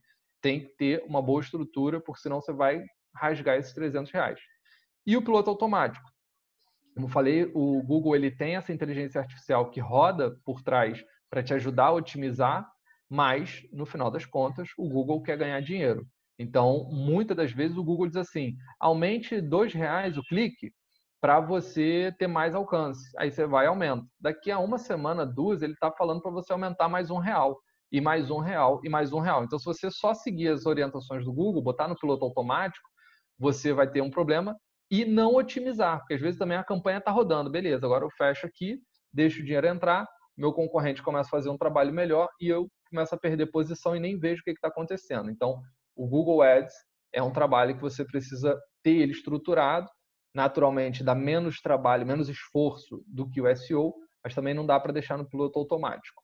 Tem que ter uma boa estrutura, porque senão você vai rasgar esses R$300. E o piloto automático. Como falei, o Google ele tem essa inteligência artificial que roda por trás para te ajudar a otimizar, mas, no final das contas, o Google quer ganhar dinheiro. Então, muitas das vezes o Google diz assim, aumente R$2 o clique para você ter mais alcance. Aí você vai e aumenta. Daqui a uma semana, duas, ele está falando para você aumentar mais R$1, e mais R$1, e mais R$1. Então, se você só seguir as orientações do Google, botar no piloto automático, você vai ter um problema e não otimizar, porque às vezes também a campanha está rodando, beleza, agora eu fecho aqui, deixo o dinheiro entrar, meu concorrente começa a fazer um trabalho melhor e eu começo a perder posição e nem vejo o que está acontecendo. Então, o Google Ads é um trabalho que você precisa ter ele estruturado, naturalmente dá menos trabalho, menos esforço do que o SEO, mas também não dá para deixar no piloto automático.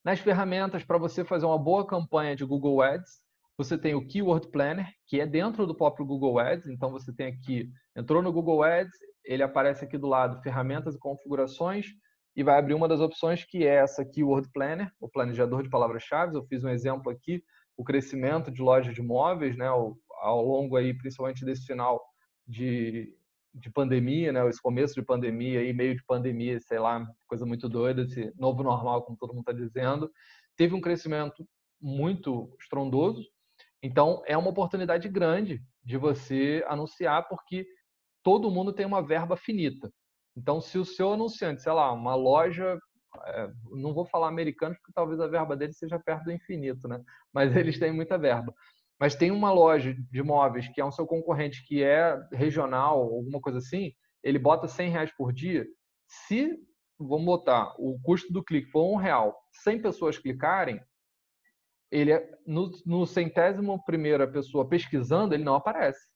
Nas ferramentas, para você fazer uma boa campanha de Google Ads, você tem o Keyword Planner, que é dentro do próprio Google Ads. Então, você tem aqui, entrou no Google Ads, ele aparece aqui do lado, ferramentas e configurações, e vai abrir uma das opções que é essa Keyword Planner, o planejador de palavras-chave. Eu fiz um exemplo aqui, o crescimento de lojas de imóveis, né, ao longo aí, principalmente desse final de pandemia, né, esse começo de pandemia e meio de pandemia, sei lá, coisa muito doida, esse novo normal, como todo mundo está dizendo, teve um crescimento muito estrondoso. Então, é uma oportunidade grande de você anunciar, porque todo mundo tem uma verba finita. Então, se o seu anunciante, sei lá, uma loja, não vou falar americano, porque talvez a verba deles seja perto do infinito, né? Mas eles têm muita verba. Mas tem uma loja de imóveis que é um seu concorrente que é regional, alguma coisa assim, ele bota R$100 por dia. Se, vamos botar, o custo do clique for R$1, 100 pessoas clicarem, ele no centésimo primeira pessoa pesquisando, ele não aparece.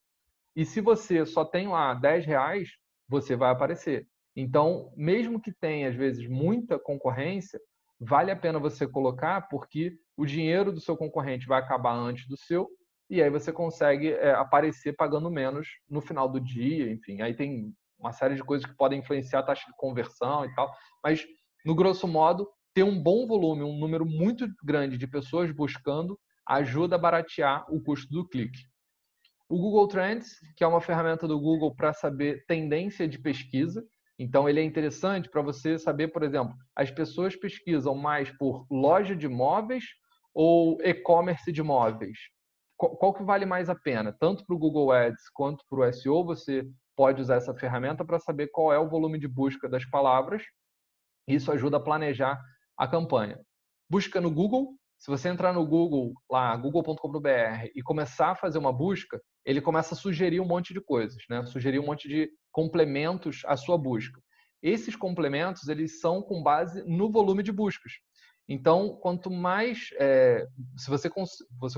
E se você só tem lá R$10, você vai aparecer. Então, mesmo que tenha, às vezes, muita concorrência, vale a pena você colocar, porque o dinheiro do seu concorrente vai acabar antes do seu, e aí você consegue aparecer pagando menos no final do dia, enfim. Aí tem uma série de coisas que podem influenciar a taxa de conversão e tal, mas, no grosso modo, ter um bom volume, um número muito grande de pessoas buscando, ajuda a baratear o custo do clique. O Google Trends, que é uma ferramenta do Google para saber tendência de pesquisa. Então, ele é interessante para você saber, por exemplo, as pessoas pesquisam mais por loja de móveis ou e-commerce de móveis. Qual que vale mais a pena? Tanto para o Google Ads quanto para o SEO, você pode usar essa ferramenta para saber qual é o volume de busca das palavras. Isso ajuda a planejar a campanha. Busca no Google. Se você entrar no Google, lá, google.com.br, e começar a fazer uma busca, ele começa a sugerir um monte de coisas, né? Sugerir um monte de complementos à sua busca. Esses complementos, eles são com base no volume de buscas. Então, quanto mais... se você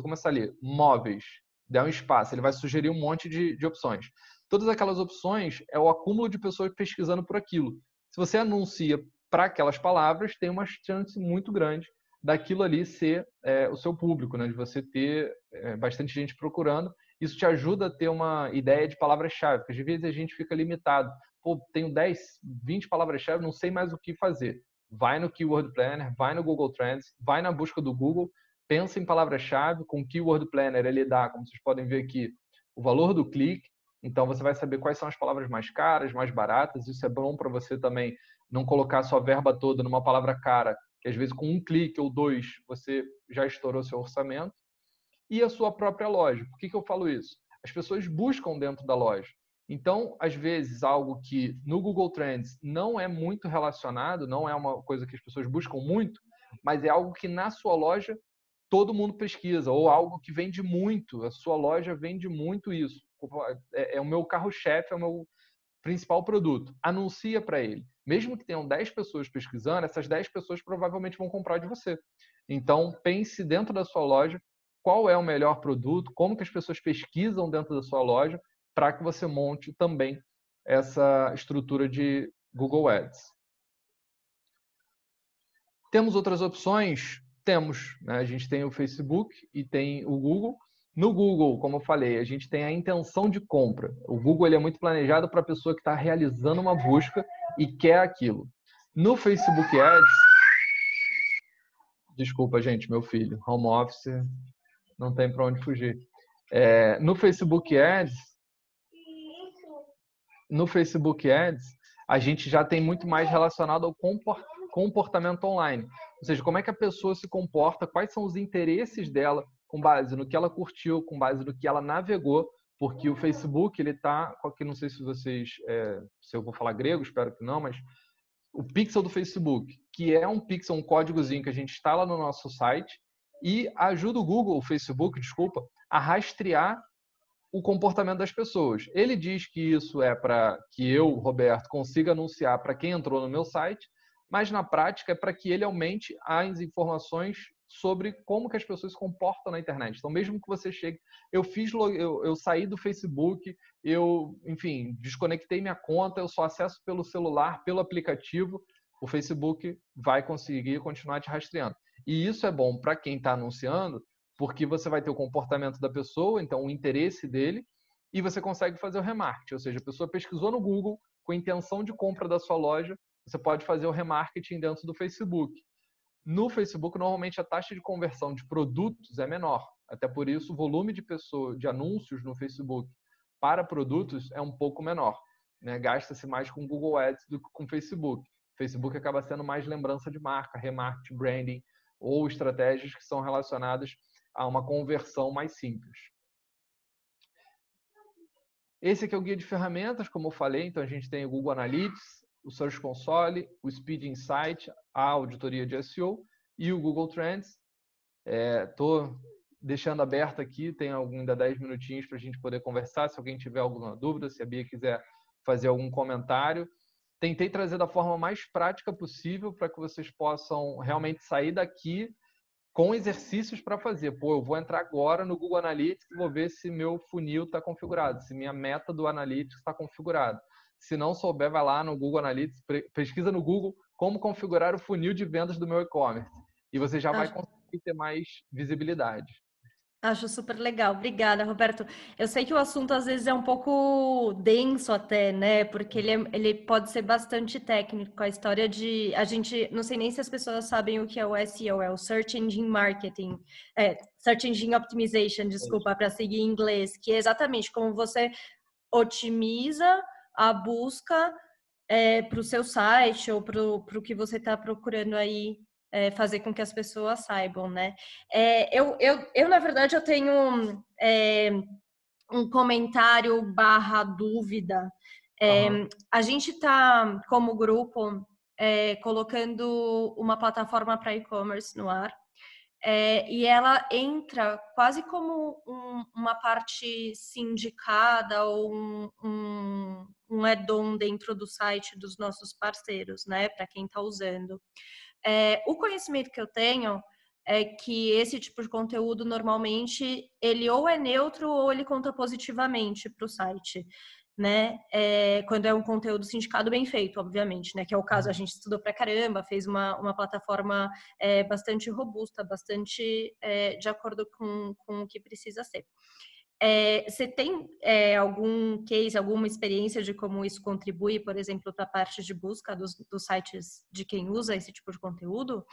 começar ali, móveis, der um espaço, ele vai sugerir um monte de opções. Todas aquelas opções é o acúmulo de pessoas pesquisando por aquilo. Se você anuncia para aquelas palavras, tem uma chance muito grande daquilo ali ser o seu público, né? De você ter bastante gente procurando. Isso te ajuda a ter uma ideia de palavras-chave, porque às vezes a gente fica limitado. Pô, tenho 10, 20 palavras-chave, não sei mais o que fazer. Vai no Keyword Planner, vai no Google Trends, vai na busca do Google, pensa em palavra-chave. Com o Keyword Planner ele dá, como vocês podem ver aqui, o valor do clique. Então você vai saber quais são as palavras mais caras, mais baratas. Isso é bom para você também não colocar sua verba toda numa palavra cara, que às vezes com um clique ou dois você já estourou seu orçamento. E a sua própria loja. Por que eu falo isso? As pessoas buscam dentro da loja. Então, às vezes, algo que no Google Trends não é muito relacionado, não é uma coisa que as pessoas buscam muito, mas é algo que na sua loja todo mundo pesquisa, ou algo que vende muito, a sua loja vende muito isso. É o meu carro-chefe, é o meu principal produto. Anuncia para ele. Mesmo que tenham 10 pessoas pesquisando, essas 10 pessoas provavelmente vão comprar de você. Então, pense dentro da sua loja qual é o melhor produto, como que as pessoas pesquisam dentro da sua loja, para que você monte também essa estrutura de Google Ads. Temos outras opções? Temos. Né? A gente tem o Facebook e tem o Google. No Google, como eu falei, a gente tem a intenção de compra. O Google ele é muito planejado para a pessoa que está realizando uma busca e quer aquilo. No Facebook Ads, desculpa, gente, meu filho, home office, não tem para onde fugir. No Facebook Ads, a gente já tem muito mais relacionado ao comportamento online. Ou seja, como é que a pessoa se comporta, quais são os interesses dela com base no que ela curtiu, com base no que ela navegou, porque o Facebook, ele está, não sei se vocês, se eu vou falar grego, espero que não, mas o pixel do Facebook, que é um pixel, um códigozinho que a gente instala no nosso site e ajuda o Google, o Facebook, desculpa, a rastrear o comportamento das pessoas. Ele diz que isso é para que eu, Roberto, consiga anunciar para quem entrou no meu site, mas na prática é para que ele aumente as informações sobre como que as pessoas se comportam na internet. Então, mesmo que você chegue, eu saí do Facebook, enfim, desconectei minha conta, eu só acesso pelo celular, pelo aplicativo, o Facebook vai conseguir continuar te rastreando. E isso é bom para quem está anunciando, porque você vai ter o comportamento da pessoa, então o interesse dele, e você consegue fazer o remarketing, ou seja, a pessoa pesquisou no Google com a intenção de compra da sua loja, você pode fazer o remarketing dentro do Facebook. No Facebook, normalmente a taxa de conversão de produtos é menor, até por isso o volume de anúncios no Facebook para produtos é um pouco menor, né? Gasta-se mais com Google Ads do que com Facebook. Facebook acaba sendo mais lembrança de marca, remarketing, branding ou estratégias que são relacionadas a uma conversão mais simples. Esse aqui é o guia de ferramentas, como eu falei, então a gente tem o Google Analytics, o Search Console, o Speed Insight, a auditoria de SEO e o Google Trends. Estou deixando aberto aqui, tem ainda 10 minutinhos para a gente poder conversar, se alguém tiver alguma dúvida, se a Bia quiser fazer algum comentário. Tentei trazer da forma mais prática possível para que vocês possam realmente sair daqui com exercícios para fazer. Eu vou entrar agora no Google Analytics e vou ver se meu funil está configurado, se minha meta do Analytics está configurada. Se não souber, vai lá no Google Analytics, pesquisa no Google como configurar o funil de vendas do meu e-commerce. E você já vai conseguir ter mais visibilidade.
Acho super legal. Obrigada, Roberto. Eu sei que o assunto às vezes é um pouco denso até, né? Porque ele pode ser bastante técnico. A história de... A gente... Não sei nem se as pessoas sabem o que é o SEO, é o Search Engine Marketing. Search Engine Optimization, desculpa, para seguir em inglês. Que é exatamente como você otimiza a busca para o seu site ou para o que você está procurando aí fazer com que as pessoas saibam, né? Na verdade, eu tenho um comentário barra dúvida. A gente está, como grupo, colocando uma plataforma para e-commerce no ar. E ela entra quase como uma parte sindicada ou um add-on dentro do site dos nossos parceiros, né? Para quem está usando. O conhecimento que eu tenho é que esse tipo de conteúdo normalmente ele ou é neutro ou ele conta positivamente para o site, né? Quando é um conteúdo sindicado bem feito, obviamente, né? Que é o caso, a gente estudou pra caramba, fez uma plataforma bastante robusta, bastante de acordo com o que precisa ser. Você tem algum case, alguma experiência de como isso contribui, por exemplo, para a parte de busca dos sites de quem usa esse tipo de conteúdo?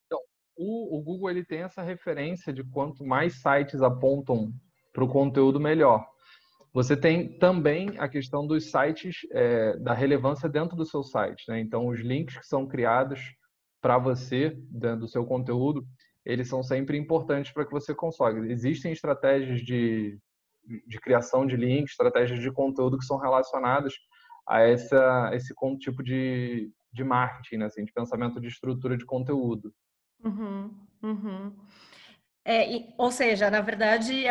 Então, o Google ele tem essa referência de quanto mais sites apontam para o conteúdo, melhor. Você tem também a questão dos sites, da relevância dentro do seu site, né? Então, os links que são criados para você, dentro do seu conteúdo, eles são sempre importantes para que você consiga. Existem estratégias de criação de links, estratégias de conteúdo que são relacionadas a esse tipo de marketing, né? Assim, de pensamento de estrutura de conteúdo.
Uhum, uhum. Ou seja, na verdade,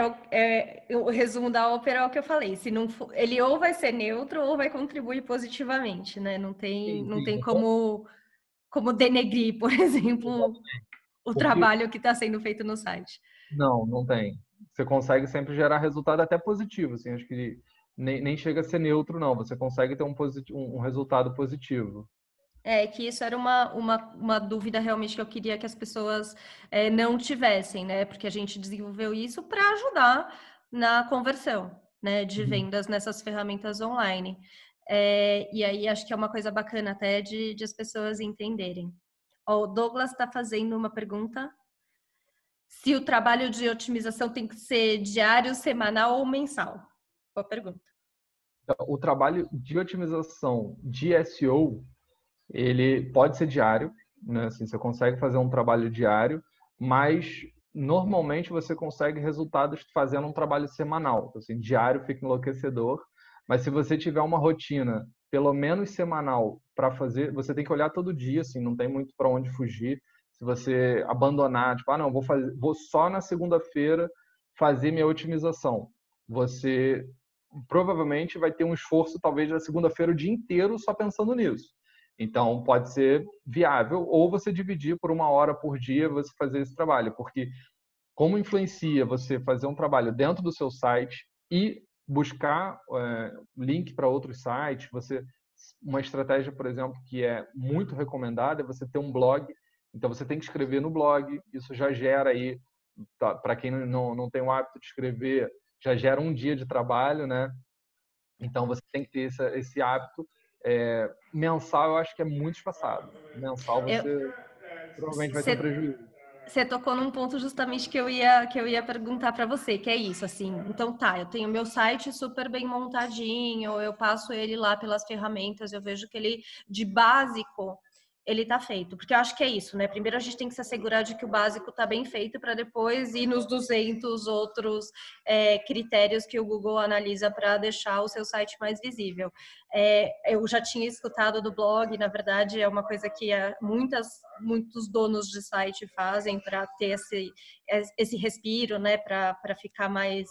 o resumo da ópera é o que eu falei. Se não for, ele ou vai ser neutro ou vai contribuir positivamente, né? Não tem,
Sim,
não
sim.
tem como denegrir, por exemplo, o
Porque
trabalho que está sendo feito no site.
não tem. Você consegue sempre gerar resultado até positivo, assim, acho que nem chega a ser neutro, não. Você consegue ter um resultado positivo.
É que isso era uma dúvida realmente que eu queria que as pessoas não tivessem, né? Porque a gente desenvolveu isso para ajudar na conversão, né, de
Uhum.
vendas nessas ferramentas online. E aí acho que é uma coisa bacana até de as pessoas entenderem. Ó, o Douglas está fazendo uma pergunta. Se o trabalho de otimização tem que ser diário, semanal ou mensal? Boa pergunta.
O trabalho de otimização de SEO, ele pode ser diário, né? Assim, você consegue fazer um trabalho diário, mas normalmente você consegue resultados fazendo um trabalho semanal. Assim, diário fica enlouquecedor, mas se você tiver uma rotina, pelo menos semanal, para fazer, você tem que olhar todo dia, assim, não tem muito para onde fugir. Se você abandonar, tipo, não, vou só na segunda-feira fazer minha otimização. Você provavelmente vai ter um esforço, talvez, na segunda-feira o dia inteiro só pensando nisso. Então, pode ser viável, ou você dividir por 1 hora por dia, você fazer esse trabalho, porque como influencia você fazer um trabalho dentro do seu site e buscar link para outros sites, uma estratégia, por exemplo, que é muito recomendada é você ter um blog. Então, você tem que escrever no blog, isso já gera aí, tá, para quem não tem o hábito de escrever, já gera um dia de trabalho, né? Então, você tem que ter esse hábito. Mensal, eu acho que é muito espaçado. Mensal,
Eu,
você provavelmente vai ter um
você,
prejuízo.
você tocou num ponto justamente que eu ia perguntar para você, que é isso, assim. Então tá, eu tenho meu site super bem montadinho, eu passo ele lá pelas ferramentas, eu vejo que ele de básico ele tá feito, porque eu acho que é isso, né? Primeiro a gente tem que se assegurar de que o básico tá bem feito para depois ir nos 200 outros critérios que o Google analisa para deixar o seu site mais visível. Eu já tinha escutado do blog, na verdade, é uma coisa que muitos donos de site fazem para ter esse respiro, né, para ficar mais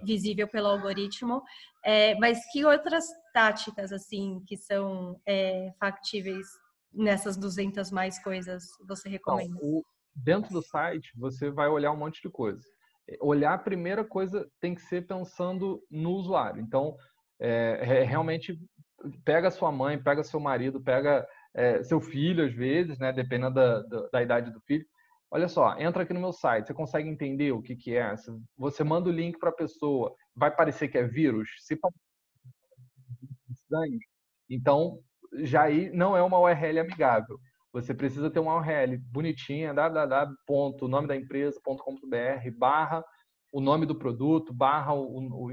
visível pelo algoritmo. Mas que outras táticas, assim, que são factíveis nessas 200 mais coisas você
Então,
recomenda?
dentro do site, você vai olhar um monte de coisa. Olhar a primeira coisa tem que ser pensando no usuário. Então, realmente pega sua mãe, pega seu marido, pega seu filho, às vezes, né, dependendo da idade do filho. Olha só, entra aqui no meu site, você consegue entender o que, que é? Você manda o link para a pessoa, vai parecer que é vírus? Se parecer, então, já aí não é uma URL amigável. Você precisa ter uma URL bonitinha, www.nome da empresa.com.br, barra o nome do produto, barra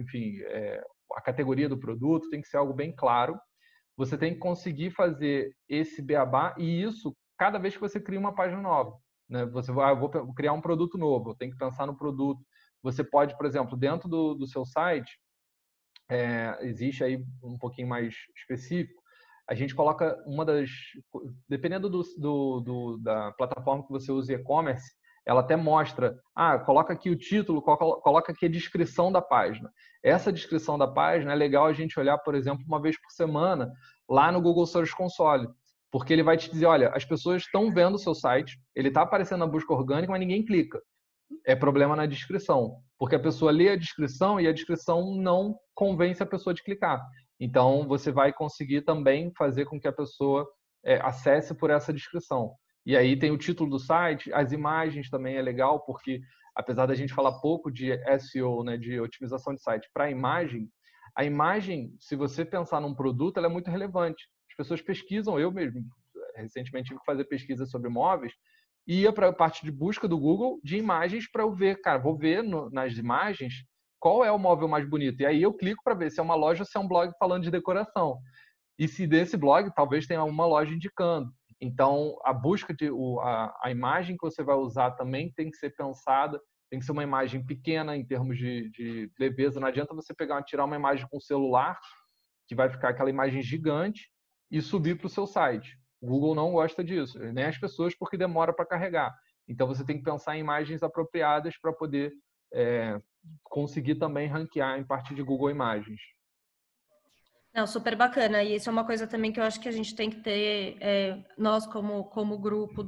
enfim, a categoria do produto, tem que ser algo bem claro. Você tem que conseguir fazer esse beabá e isso cada vez que você cria uma página nova. Né? Você vai, vou criar um produto novo, eu tenho que pensar no produto. Você pode, por exemplo, dentro do seu site, existe aí um pouquinho mais específico, a gente coloca dependendo da plataforma que você usa e-commerce, ela até mostra, coloca aqui o título, coloca aqui a descrição da página. Essa descrição da página é legal a gente olhar, por exemplo, uma vez por semana, lá no Google Search Console, porque ele vai te dizer, olha, as pessoas estão vendo o seu site, ele está aparecendo na busca orgânica, mas ninguém clica. É problema na descrição, porque a pessoa lê a descrição e a descrição não convence a pessoa de clicar. Então, você vai conseguir também fazer com que a pessoa acesse por essa descrição. E aí tem o título do site, as imagens também é legal, porque apesar da gente falar pouco de SEO, né, de otimização de site para a imagem, se você pensar num produto, ela é muito relevante. As pessoas pesquisam, eu mesmo recentemente tive que fazer pesquisa sobre móveis, ia para a parte de busca do Google de imagens para eu ver, cara, vou ver nas imagens qual é o móvel mais bonito. E aí eu clico para ver se é uma loja ou se é um blog falando de decoração. E se desse blog, talvez tenha uma loja indicando. Então, a busca a imagem que você vai usar também tem que ser pensada, tem que ser uma imagem pequena em termos de leveza. Não adianta você tirar uma imagem com o celular, que vai ficar aquela imagem gigante, e subir para o seu site. O Google não gosta disso, nem as pessoas, porque demora para carregar. Então, você tem que pensar em imagens apropriadas para poder conseguir também ranquear em partir de Google Imagens.
Não, super bacana. E isso é uma coisa também que eu acho que a gente tem que ter, nós como grupo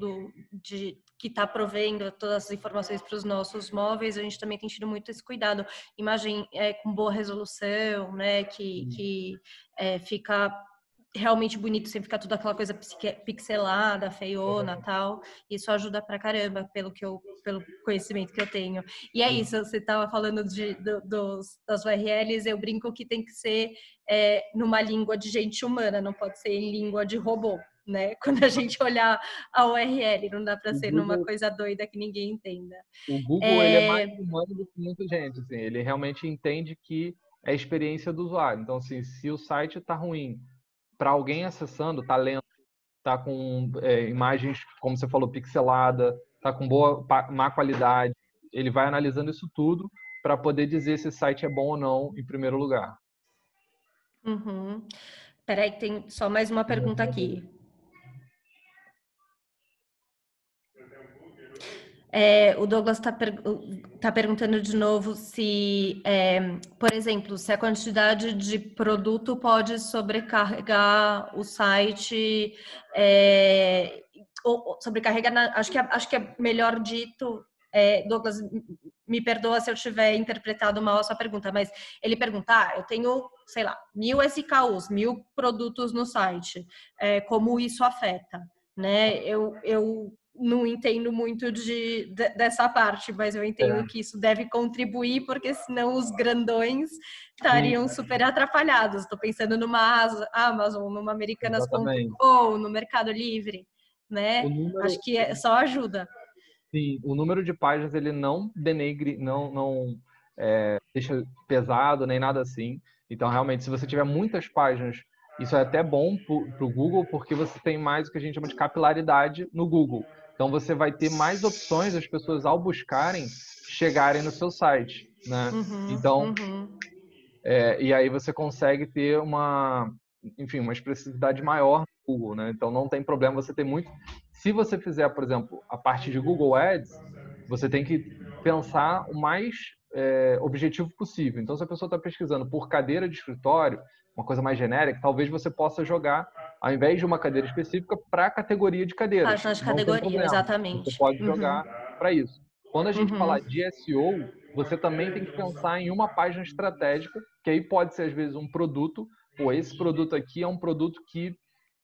que está provendo todas as informações para os nossos móveis, a gente também tem tido muito esse cuidado. Imagem com boa resolução, né, que fica realmente bonito, sem ficar tudo aquela coisa pixelada, feiona, tal. Isso ajuda pra caramba, pelo conhecimento que eu tenho. E é isso, você estava falando das URLs, eu brinco que tem que ser numa língua de gente humana, não pode ser em língua de robô, né? Quando a gente olhar a URL, não dá para ser numa coisa doida que ninguém entenda.
O Google, ele é mais humano do que muita gente, assim, ele realmente entende que é a experiência do usuário. Então, assim, se o site está ruim, para alguém acessando, está lento, está com imagens, como você falou, pixelada, está com má qualidade, ele vai analisando isso tudo para poder dizer se esse site é bom ou não, em primeiro lugar.
Uhum. Peraí, que tem só mais uma pergunta aqui. O Douglas está perguntando de novo se, por exemplo, se a quantidade de produto pode sobrecarregar o site, ou sobrecarregar, acho que é melhor dito, Douglas, me perdoa se eu tiver interpretado mal a sua pergunta, mas ele pergunta, eu tenho, sei lá, 1000 SKUs, 1000 produtos no site, como isso afeta, né? Eu não entendo muito dessa parte, mas eu entendo que isso deve contribuir, porque senão os grandões estariam super atrapalhados. Estou pensando numa Amazon, numa Americanas.com, no Mercado Livre, né? Acho que só ajuda.
Sim, o número de páginas ele não denegre, não deixa pesado nem nada assim. Então, realmente, se você tiver muitas páginas, isso é até bom para o Google, porque você tem mais o que a gente chama de capilaridade no Google. Então, você vai ter mais opções das pessoas, ao buscarem, chegarem no seu site, né? Então, e aí você consegue ter uma expressividade maior no Google, né? Então, não tem problema você ter muito. Se você fizer, por exemplo, a parte de Google Ads, você tem que pensar o mais objetivo possível. Então, se a pessoa está pesquisando por cadeira de escritório, uma coisa mais genérica, talvez você possa jogar, ao invés de uma cadeira específica, para a categoria de cadeiras.
Página de
não tem
categoria,
problema.
exatamente.
Você pode jogar para isso. Quando a gente falar de SEO, você também tem que pensar em uma página estratégica, que aí pode ser, às vezes, um produto. Pô, esse produto aqui é um produto que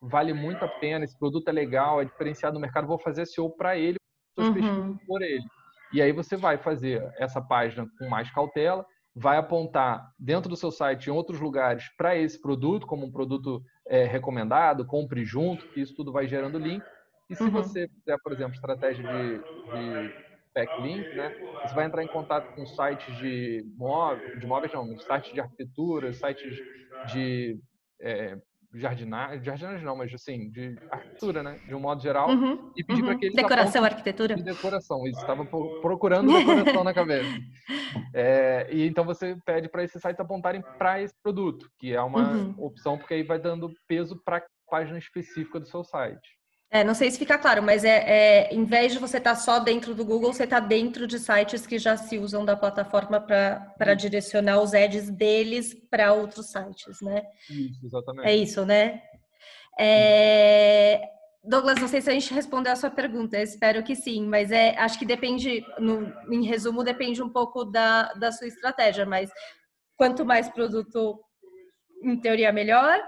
vale muito a pena, esse produto é legal, é diferenciado no mercado, vou fazer SEO para ele, pessoas pesquisam por ele. E aí você vai fazer essa página com mais cautela, vai apontar dentro do seu site em outros lugares para esse produto, como um produto recomendado, compre junto, que isso tudo vai gerando link. E se você fizer, por exemplo, estratégia de backlink, né, você vai entrar em contato com sites de móveis não, sites de arquitetura, sites de jardinagem não, mas assim, de arquitetura, né, de um modo geral, e pedir para que eles
Decoração,
apontem
arquitetura.
de decoração. Isso, estava procurando decoração na cabeça. E então você pede para esses sites apontarem para esse produto, que é uma opção, porque aí vai dando peso para a página específica do seu site.
Não sei se fica claro, mas em vez de você estar só dentro do Google, você está dentro de sites que já se usam da plataforma para direcionar os ads deles para outros sites, né?
Isso, exatamente.
É isso, né? Douglas, não sei se a gente respondeu a sua pergunta, espero que sim, mas acho que depende, em resumo, depende um pouco da sua estratégia, mas quanto mais produto, em teoria, melhor.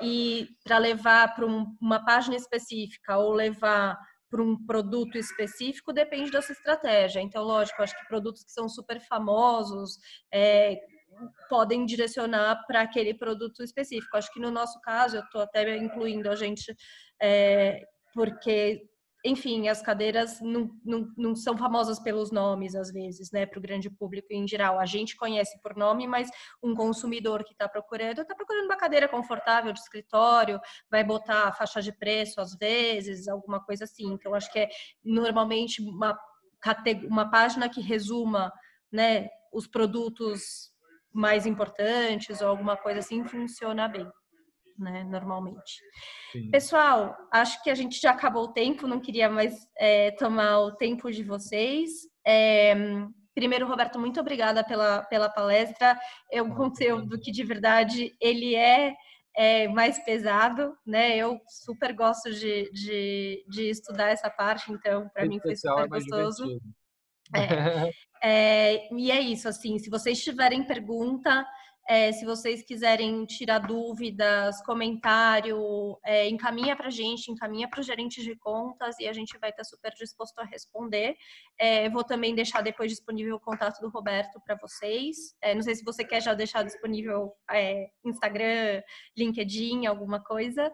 E para levar para uma página específica ou levar para um produto específico depende da sua estratégia. Então, lógico, acho que produtos que são super famosos podem direcionar para aquele produto específico. Acho que no nosso caso, eu estou até incluindo a gente, porque enfim, as cadeiras não são famosas pelos nomes, às vezes, né, para o grande público em geral. A gente conhece por nome, mas um consumidor que está procurando uma cadeira confortável de escritório, vai botar a faixa de preço, às vezes, alguma coisa assim. Então, acho que normalmente uma página que resuma, né, os produtos mais importantes ou alguma coisa assim, funciona bem, né, normalmente. Sim. Pessoal, acho que a gente já acabou o tempo, não queria mais tomar o tempo de vocês. Primeiro, Roberto, muito obrigada pela palestra. É um conteúdo que, de verdade, ele mais pesado, né? Eu super gosto de estudar essa parte, então, para mim, foi super gostoso. E é isso, assim, se vocês tiverem pergunta, Se vocês quiserem tirar dúvidas, comentário, encaminha para a gente, encaminha para o gerente de contas e a gente vai estar super disposto a responder. Vou também deixar depois disponível o contato do Roberto para vocês. Não sei se você quer já deixar disponível Instagram, LinkedIn, alguma coisa.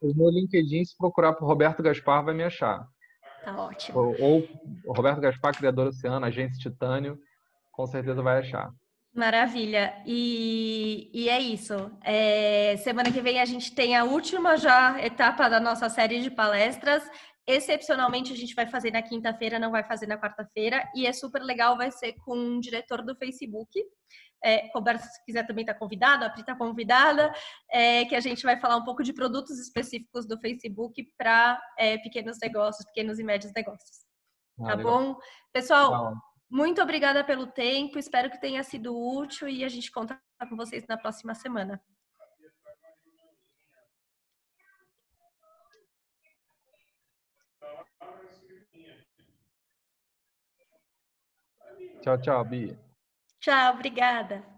O meu LinkedIn, se procurar por Roberto Gaspar, vai me achar.
Tá ótimo.
Ou Roberto Gaspar, criador Oceano, agência Titânio, com certeza vai achar.
Maravilha. E é isso. Semana que vem a gente tem a última já etapa da nossa série de palestras. Excepcionalmente, a gente vai fazer na quinta-feira, não vai fazer na quarta-feira. E é super legal, vai ser com um diretor do Facebook. Roberto, se quiser também está convidado, a Pri está convidada, que a gente vai falar um pouco de produtos específicos do Facebook para pequenos negócios, pequenos e médios negócios. Tá bom? Pessoal, muito obrigada pelo tempo, espero que tenha sido útil e a gente conta com vocês na próxima semana.
Tchau, tchau, Bia.
Tchau, obrigada.